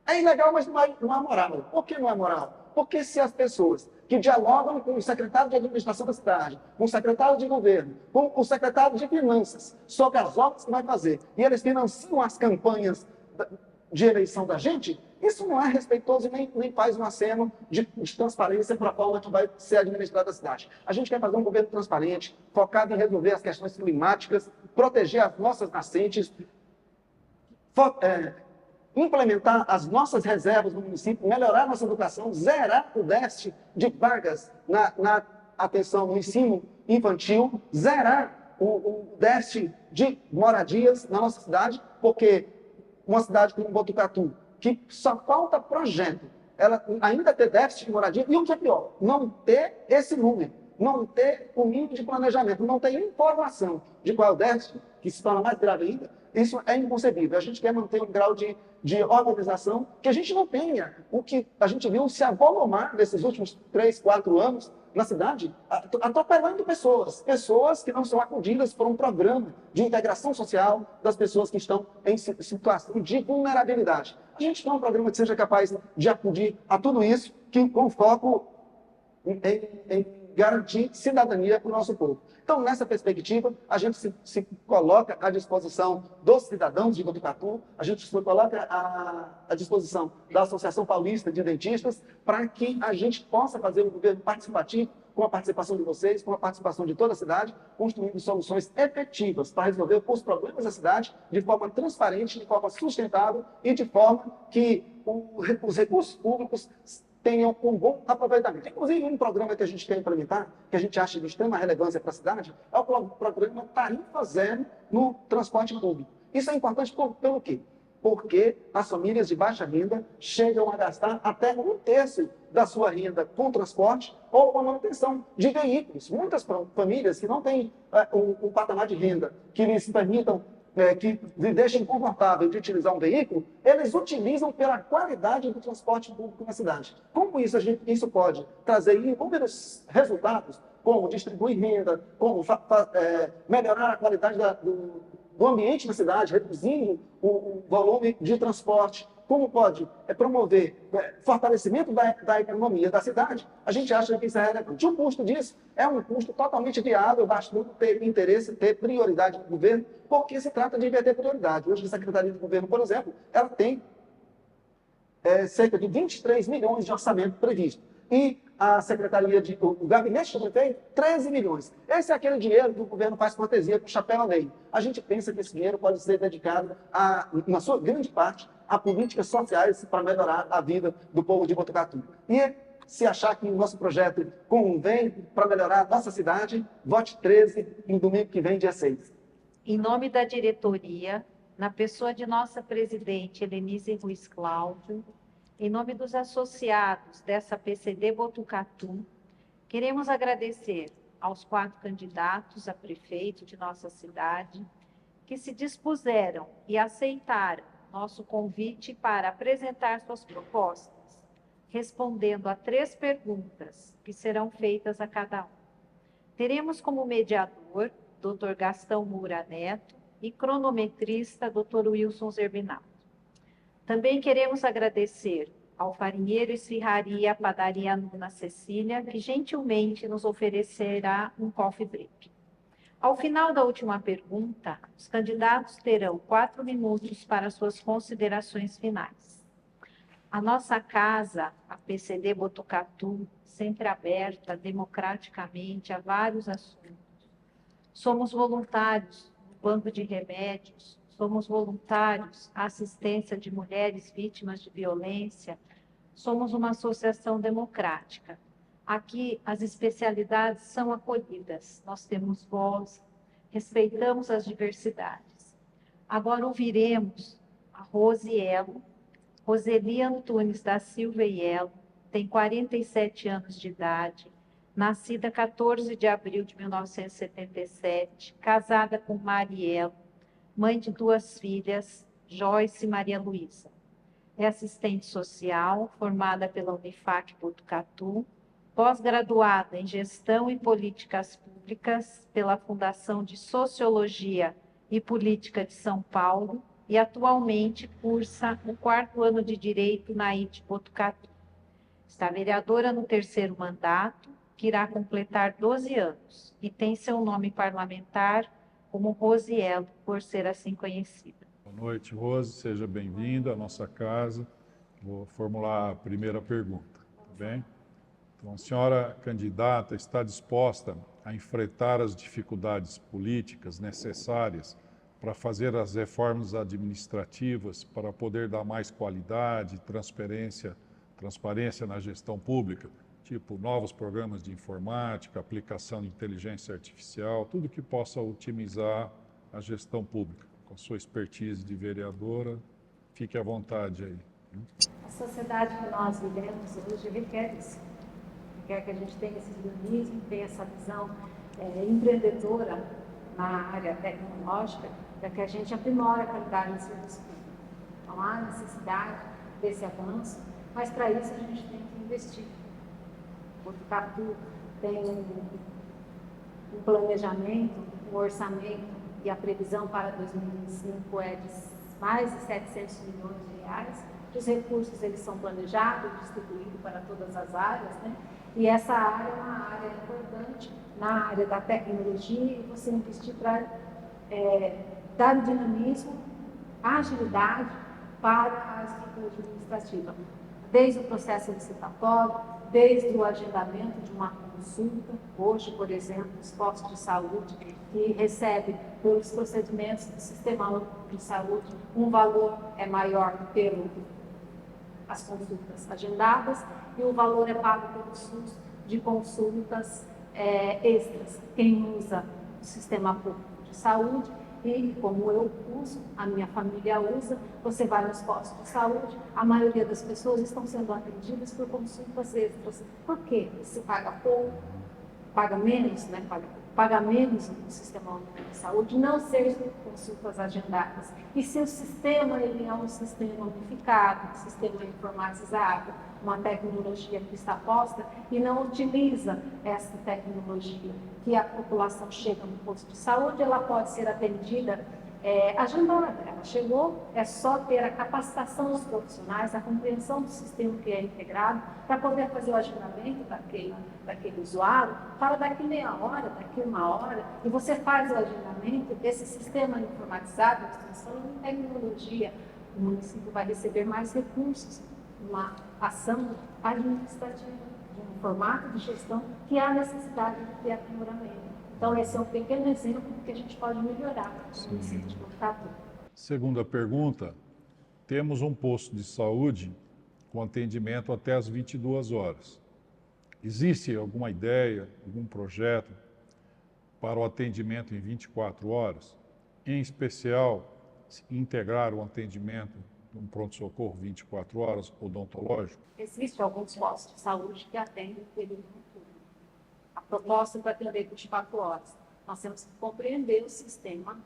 é ilegal, mas não é moral. Por que não é moral? Porque se as pessoas que dialogam com o secretário de administração da cidade, com o secretário de governo, com o secretário de finanças, sobre as obras que vai fazer, e eles financiam as campanhas de eleição da gente, isso não é respeitoso e nem faz um aceno de transparência para a forma que vai ser administrada a cidade. A gente quer fazer um governo transparente, focado em resolver as questões climáticas, proteger as nossas nascentes, implementar as nossas reservas no município, melhorar a nossa educação, zerar o déficit de vagas na atenção no ensino infantil, zerar o déficit de moradias na nossa cidade, porque uma cidade como Botucatu, que só falta projeto, ela ainda ter déficit de moradia, e o que é pior, não ter esse número, não ter o mínimo de planejamento, não ter informação de qual é o déficit, que se torna mais grave ainda, isso é inconcebível. A gente quer manter um grau de organização que a gente não tenha o que a gente viu se avolumar nesses últimos 3, 4 anos na cidade, atropelando pessoas que não são acudidas por um programa de integração social das pessoas que estão em situação de vulnerabilidade. A gente tem um programa que seja capaz de acudir a tudo isso, com foco em garantir cidadania para o nosso povo. Então, nessa perspectiva, a gente se coloca à disposição dos cidadãos de Botucatu, a gente se coloca à disposição da Associação Paulista de Dentistas, para que a gente possa fazer um governo participativo, com a participação de vocês, com a participação de toda a cidade, construindo soluções efetivas para resolver os problemas da cidade de forma transparente, de forma sustentável e de forma que os recursos públicos tenham um bom aproveitamento. Inclusive, um programa que a gente quer implementar, que a gente acha de extrema relevância para a cidade, é o programa Tarifa Zero no transporte público. Isso é importante pelo quê? Porque as famílias de baixa renda chegam a gastar até 1/3 da sua renda com transporte ou com a manutenção de veículos. Muitas famílias que não têm um patamar de renda que lhes permitam, que lhe deixem confortável de utilizar um veículo, eles utilizam pela qualidade do transporte público na cidade. Como isso pode trazer inúmeros resultados, como distribuir renda, como melhorar a qualidade do ambiente na cidade, reduzindo o volume de transporte, como pode promover fortalecimento da economia da cidade, a gente acha que isso é relevante. O custo disso é um custo totalmente viável, basta ter interesse, ter prioridade do governo, porque se trata de inverter prioridade. Hoje, a Secretaria do Governo, por exemplo, ela tem cerca de 23 milhões de orçamento previsto. E a Secretaria, o Gabinete do Prefeito, 13 milhões. Esse é aquele dinheiro que o governo faz cortesia com o chapéu alheio. A gente pensa que esse dinheiro pode ser dedicado, na sua grande parte, a políticas sociais para melhorar a vida do povo de Botucatu. E se achar que o nosso projeto convém para melhorar a nossa cidade, vote 13 no domingo que vem, dia 6. Em nome da diretoria, na pessoa de nossa presidente, Helenise Ruiz Cláudio, em nome dos associados dessa PCD Botucatu, queremos agradecer aos 4 candidatos a prefeito de nossa cidade que se dispuseram e aceitaram nosso convite para apresentar suas propostas, respondendo a 3 perguntas que serão feitas a cada um. Teremos como mediador Dr. Gastão Moura Neto e cronometrista Dr. Wilson Zerbinato. Também queremos agradecer ao Farinheiro Esfirraria Padaria Nuna Cecília, que gentilmente nos oferecerá um coffee break. Ao final da última pergunta, os candidatos terão 4 minutos para suas considerações finais. A nossa casa, a PCD Botucatu, sempre aberta democraticamente a vários assuntos. Somos voluntários no Banco de Remédios, somos voluntários à assistência de mulheres vítimas de violência, somos uma associação democrática. Aqui as especialidades são acolhidas, nós temos voz, respeitamos as diversidades. Agora ouviremos a Rose Elo, Roseli Antunes da Silva e Elo, tem 47 anos de idade, nascida 14 de abril de 1977, casada com Marielo, mãe de 2 filhas, Joyce e Maria Luísa. É assistente social, formada pela Unifac Botucatu, pós-graduada em Gestão e Políticas Públicas pela Fundação de Sociologia e Política de São Paulo e atualmente cursa o 4º ano de Direito na IT Botucatu. Está vereadora no 3º mandato, que irá completar 12 anos, e tem seu nome parlamentar como Rose Elo, por ser assim conhecida. Boa noite, Rose. Seja bem-vinda à nossa casa. Vou formular a primeira pergunta, tá bem? Então, a senhora candidata está disposta a enfrentar as dificuldades políticas necessárias para fazer as reformas administrativas para poder dar mais qualidade, transparência na gestão pública, tipo novos programas de informática, aplicação de inteligência artificial, tudo que possa otimizar a gestão pública. Com a sua expertise de vereadora, fique à vontade aí. A sociedade que nós vivemos hoje requer isso. Requer que a gente tenha esse dinamismo, tenha essa visão empreendedora na área tecnológica, para que a gente aprimore a qualidade do serviço público. Então, há necessidade desse avanço, mas para isso a gente tem que investir. O Botucatu tem um planejamento, um orçamento, e a previsão para 2025 é de mais de 700 milhões de reais. Os recursos eles são planejados, distribuídos para todas as áreas, né? E essa área é uma área importante na área da tecnologia, e você investir para dar dinamismo, agilidade para a estrutura administrativa, desde o processo licitatório, desde o agendamento de uma consulta. Hoje, por exemplo, os postos de saúde que recebem pelos procedimentos do Sistema Único de Saúde, um valor é maior pelas consultas agendadas e o valor é pago pelo SUS de consultas extras. Quem usa o Sistema Público de Saúde, e como eu uso, a minha família usa, você vai nos postos de saúde, a maioria das pessoas estão sendo atendidas por consultas extras. Por quê? Se paga pouco, paga menos, né? Paga menos no Sistema Único de Saúde, não sejam consultas agendadas. E se o sistema ele é um sistema unificado, um sistema informatizado, uma tecnologia que está posta e não utiliza essa tecnologia, que a população chega no posto de saúde, ela pode ser atendida agendada. Ela chegou, é só ter a capacitação dos profissionais, a compreensão do sistema que é integrado, para poder fazer o agendamento daquele usuário, para daqui meia hora, daqui uma hora, e você faz o agendamento desse sistema informatizado, extensão em tecnologia, o município vai receber mais recursos, uma ação administrativa, de um formato de gestão que há necessidade de ter aprimoramento. Então, esse é um pequeno exemplo do que a gente pode melhorar no município de Botucatu. Segunda pergunta, temos um posto de saúde com atendimento até às 22 horas. Existe alguma ideia, algum projeto para o atendimento em 24 horas? Em especial, integrar o atendimento de um pronto-socorro 24 horas odontológico? Existem alguns postos de saúde que atendem o período noturno. A proposta é para atender 24 horas. Nós temos que compreender o sistema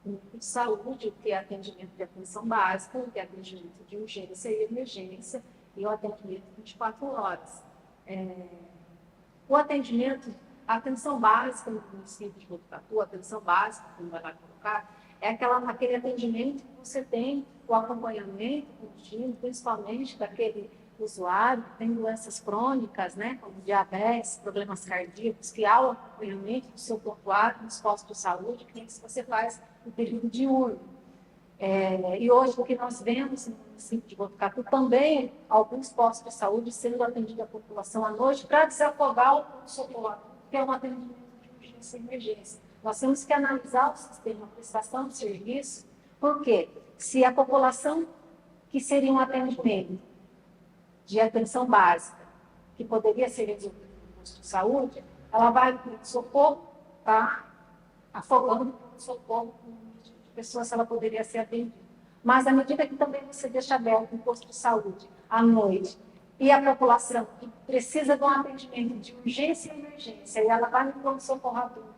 de saúde, o que é atendimento de atenção básica, o que é atendimento de urgência e emergência, e o atendimento 24 horas. O atendimento, a atenção básica no município de Botucatu, a atenção básica, como vai colocar, é aquele atendimento que você tem, o acompanhamento contínuo, principalmente daquele usuário que tem doenças crônicas, né, como diabetes, problemas cardíacos, que há o acompanhamento do seu prontuário nos postos de saúde, que você faz no período diurno. E hoje o que nós vemos no município de Botucatu também alguns postos de saúde sendo atendidos a população à noite para desafogar o pronto-socorro, que é um atendimento de urgência e emergência. Nós temos que analisar o sistema de prestação de serviço, porque se a população que seria um atendimento de atenção básica, que poderia ser resolvido no posto de saúde, ela vai no pronto-socorro, tá afogando o pronto-socorro com de pessoas se ela poderia ser atendida. Mas à medida que também você deixa aberto um posto de saúde à noite, e a população que precisa de um atendimento de urgência e emergência, e ela vai no pronto-socorro adulto,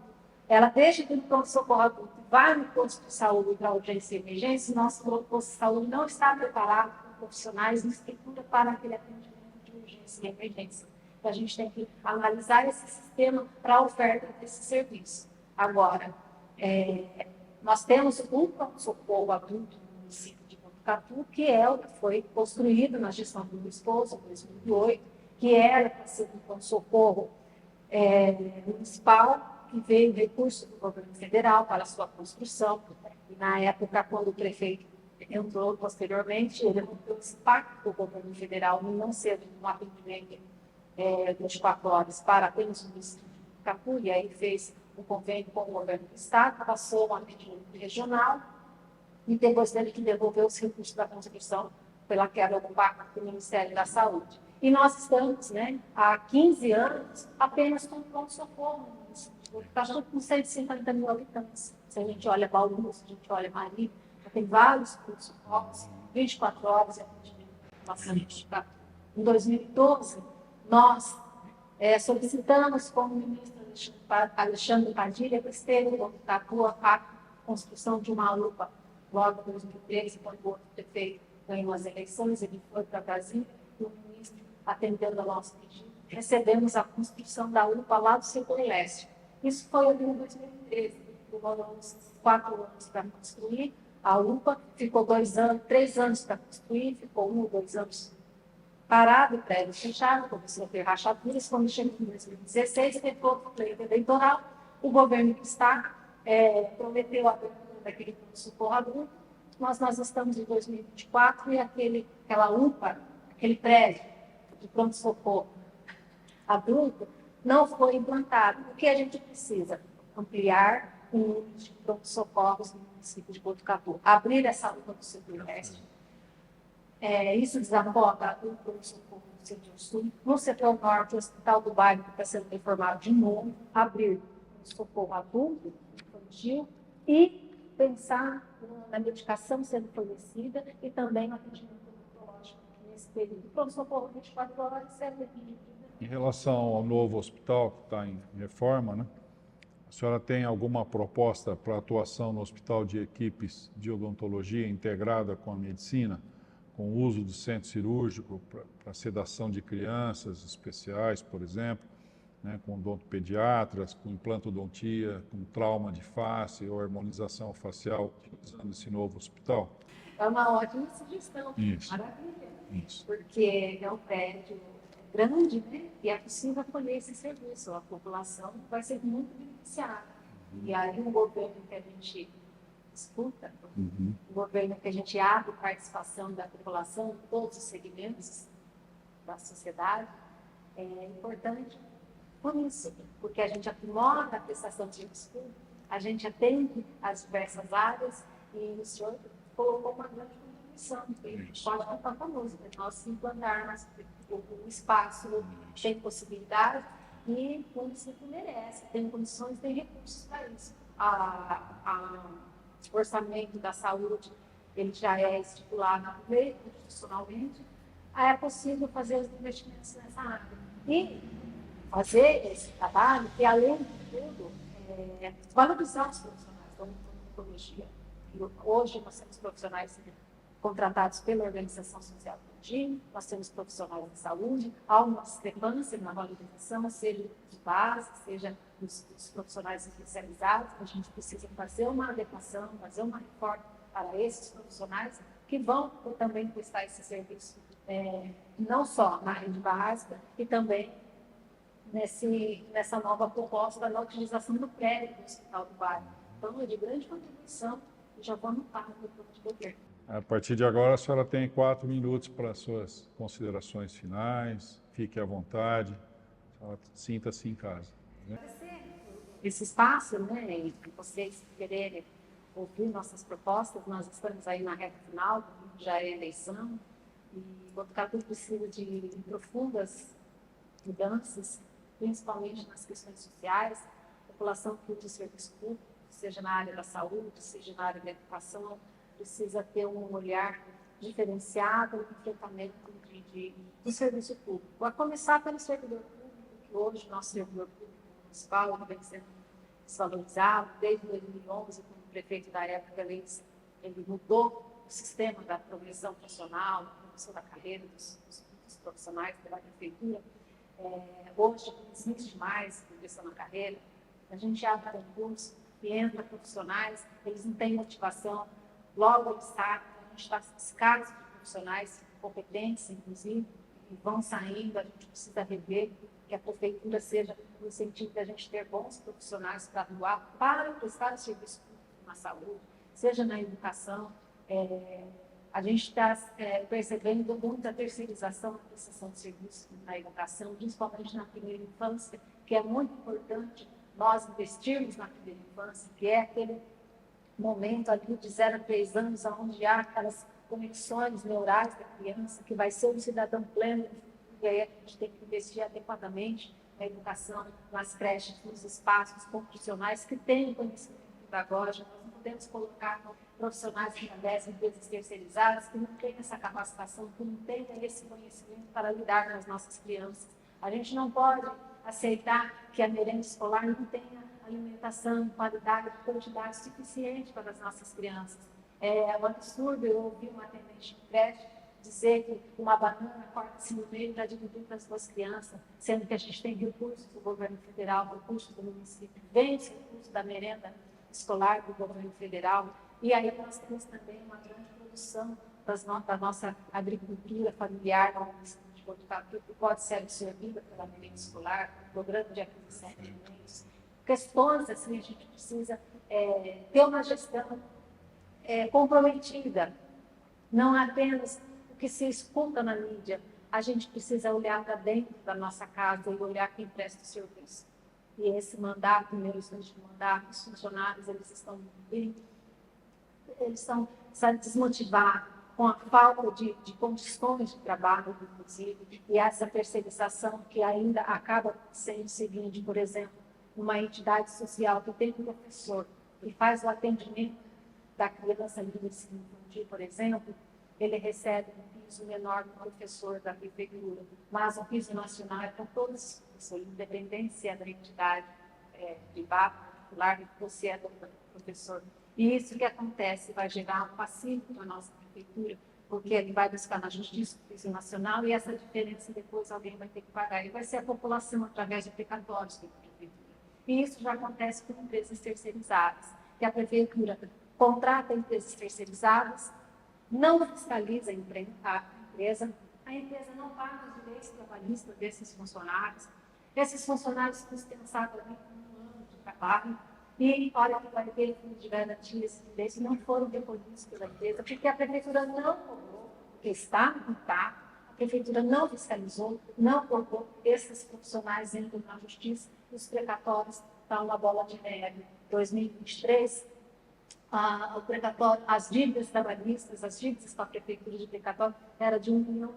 ela deixa de ir no pronto-socorro adulto e vai no posto de saúde para urgência e emergência, nosso posto de saúde não está preparado com profissionais de estrutura para aquele atendimento de urgência e emergência. Então, a gente tem que analisar esse sistema para a oferta desse serviço. Agora, nós temos um pronto-socorro adulto no município de Botucatu, que é o que foi construído na gestão do meu esposo, em 2008, que era para ser um pronto-socorro municipal, que veio recurso do governo federal para a sua construção. E na época, quando o prefeito entrou posteriormente, ele rompeu esse pacto do governo federal em não ser um atendimento 24 horas para apenas o município de Botucatu, e aí fez um convênio com o governo do estado, passou um atendimento regional, e depois dele que devolveu os recursos da construção pela quebra do pacto do Ministério da Saúde. E nós estamos, há 15 anos, apenas com pronto-socorro no município de Botucatu, com 150 mil habitantes. Se a gente olha Bauru, se a gente olha Marília, tem vários pronto-socorros, 24 horas de atendimento da saúde. Em 2012, nós solicitamos, como ministro Alexandre Padilha, que esteve em Botucatu a construção de uma UPA, logo em 2013, quando o outro prefeito ganhou as eleições, ele foi para Brasília, e o ministro, atendendo ao nosso pedido, recebemos a construção da UPA lá do setor leste. Isso foi em 2013, demorou uns 4 anos para construir a UPA, ficou 3 anos para construir, ficou 1 ou 2 anos parado, o prédio fechado, começou a ter rachaduras. Quando chegou em 2016, teve outro pleito eleitoral, o governo que está prometeu a abertura daquele pronto-socorro adulto, mas nós estamos em 2024 e aquela UPA, aquele prédio de pronto-socorro adulto, não foi implantado. O que a gente precisa? Ampliar o número de pronto-socorros no município de Botucatu, abrir essa UPA do setor leste. Isso desafoga o pronto-socorro do setor sul. No setor norte, o Hospital do Bairro está sendo reformado de novo, abrir o socorro adulto, infantil, e pensar na medicação sendo fornecida e também no atendimento odontológico nesse período. Pronto-socorro 24 horas serve de... Em relação ao novo hospital que está em reforma, né? A senhora tem alguma proposta para atuação no hospital de equipes de odontologia integrada com a medicina, com o uso do centro cirúrgico para sedação de crianças especiais, por exemplo, né, com odontopediatras, com implantodontia, com trauma de face ou harmonização facial, utilizando esse novo hospital? É uma ótima sugestão, Isso. maravilha, Isso. porque é um prédio grande, né? E é possível acolher esse serviço, a população vai ser muito beneficiada. E aí o governo que a gente escuta, o governo que a gente abre participação da população, em todos os segmentos da sociedade, é importante por isso, porque a gente aprimora a prestação de serviço público, a gente atende as diversas áreas e o senhor colocou uma grande contribuição, que pode contar conosco, nós implantarmos o espaço, tem possibilidade e o município merece, tem condições, tem recursos para isso. O orçamento da saúde, ele já é estipulado na lei, constitucionalmente, aí é possível fazer os investimentos nessa área. E fazer esse trabalho que, além de tudo, valorizar os profissionais da odontologia. Hoje nós temos profissionais contratados pela Organização Social do Dia, nós temos profissionais de saúde, há uma discrepância na valorização, seja de base, seja dos profissionais especializados, a gente precisa fazer uma adequação, fazer uma reforma para esses profissionais que vão também prestar esse serviço, não só na rede básica, e também nessa nova proposta da utilização do prédio do Hospital do Bairro. Então, é de grande contribuição, e já vou anotar no plano de governo. A partir de agora, a senhora tem 4 minutos para suas considerações finais. Fique à vontade. Sinta-se em casa. Né? Esse espaço, né, e vocês quererem ouvir nossas propostas, nós estamos aí na reta final, já é eleição, e o Botucatu precisa de profundas mudanças, principalmente nas questões sociais, a população que usa o serviço público, seja na área da saúde, seja na área da educação, precisa ter um olhar diferenciado no enfrentamento do serviço público. A começar pelo servidor público, que hoje o nosso servidor público municipal vem sendo desvalorizado. Desde 2011, quando o prefeito da época ele mudou o sistema da progressão profissional, da progressão da carreira dos profissionais da prefeitura. Hoje existe mais progressão na carreira. A gente abre concurso e entra profissionais, eles não têm motivação. Logo eles saem, a gente está escasso de profissionais competentes, inclusive, e vão saindo, a gente precisa rever que a prefeitura seja no sentido de a gente ter bons profissionais para atuar, para prestar serviço público na saúde, seja na educação. A gente está percebendo muita terceirização da prestação de serviço na educação, principalmente na primeira infância, que é muito importante nós investirmos na primeira infância, que é aquele momento ali de 0 a 3 anos, onde há aquelas conexões neurais da criança, que vai ser um cidadão pleno, e aí a gente tem que investir adequadamente na educação, nas creches, nos espaços profissionais que têm conhecimento pedagógico. Nós não podemos colocar profissionais que agradecem empresas terceirizadas, que não têm essa capacitação, que não têm esse conhecimento para lidar com as nossas crianças. A gente não pode aceitar que a merenda escolar não tenha alimentação, qualidade, quantidade suficiente para as nossas crianças. É um absurdo eu ouvir uma atendente de creche dizer que uma banana corta-se no meio para dividir para as suas crianças, sendo que a gente tem recursos do governo federal, recursos do município, vem esse recurso da merenda escolar do governo federal, e aí nós temos também uma grande produção da nossa agricultura familiar, de Botucatu, que pode ser absorvida pela merenda escolar, programa de aquisição de alimentos. Questões assim, a gente precisa ter uma gestão comprometida, não apenas o que se escuta na mídia, a gente precisa olhar para dentro da nossa casa e olhar quem presta o serviço. E esse mandato, meus mandatos, os funcionários, eles estão desmotivados com a falta de condições de trabalho, inclusive, e essa terceirização que ainda acaba sendo seguinte, por exemplo, uma entidade social que tem um professor que faz o atendimento da criança do ensino infantil, por exemplo, ele recebe um piso menor do professor da prefeitura, mas o piso nacional é para todos os professores, independente se é da entidade privada, particular, que você é do professor. E isso que acontece vai gerar um passivo para a nossa prefeitura, porque ele vai buscar na justiça o piso nacional e essa diferença depois alguém vai ter que pagar. E vai ser a população através de precatórios da prefeitura. E isso já acontece com empresas terceirizadas, que a prefeitura contrata empresas terceirizadas, não fiscaliza a empresa não paga os direitos trabalhistas desses funcionários. Esses funcionários são dispensados ali com um ano de trabalho e, olha que vai ter fundo de garantia, esses direitos não foram devolvidos pela empresa, porque a prefeitura não cobrou, porque está no contrato, a prefeitura não fiscalizou, não cobrou, esses profissionais entram na justiça e os precatórios estão na bola de neve. 2023, o precatório, as dívidas trabalhistas, as dívidas com a prefeitura de precatório era de 1,5 milhão.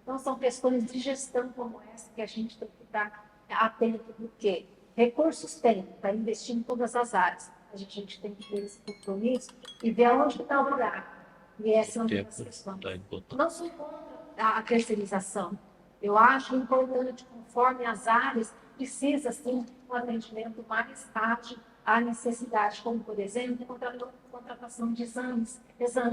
Então, são questões de gestão como essa que a gente tem que estar atento, porque recursos tem para investir em todas as áreas. A gente tem que ter esse compromisso e ver onde está o buraco. E essa é uma das questões. Não sou contra a terceirização. Eu acho importante, conforme as áreas, precisa, sim, um atendimento mais ágil à necessidade, como, por exemplo, contratação de exames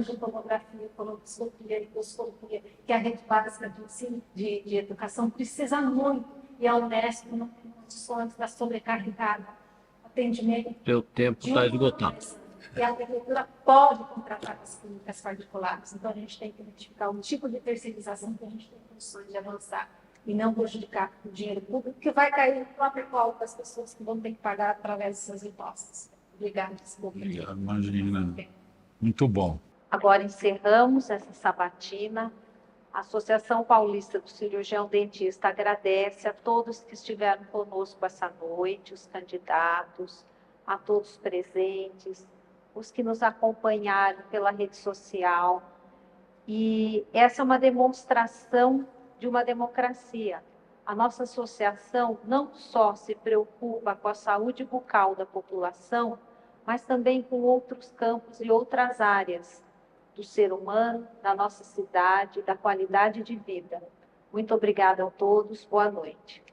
de tomografia, colonoscopia, endoscopia, que a rede básica de ensino de educação precisa muito, e a Unesp não tem condições para sobrecarregar o atendimento. Seu tempo está esgotado. E a prefeitura pode contratar as clínicas particulares, então a gente tem que identificar o tipo de terceirização que a gente tem condições de avançar e não prejudicar o dinheiro público, que vai cair no próprio colo das pessoas que vão ter que pagar através dos seus impostos. Obrigada, desculpa. Obrigado, imagina. Muito bom. Agora encerramos essa sabatina. A Associação Paulista do Cirurgião Dentista agradece a todos que estiveram conosco essa noite, os candidatos, a todos presentes, os que nos acompanharam pela rede social. E essa é uma demonstração de uma democracia. A nossa associação não só se preocupa com a saúde bucal da população, mas também com outros campos e outras áreas do ser humano, da nossa cidade, da qualidade de vida. Muito obrigada a todos, boa noite.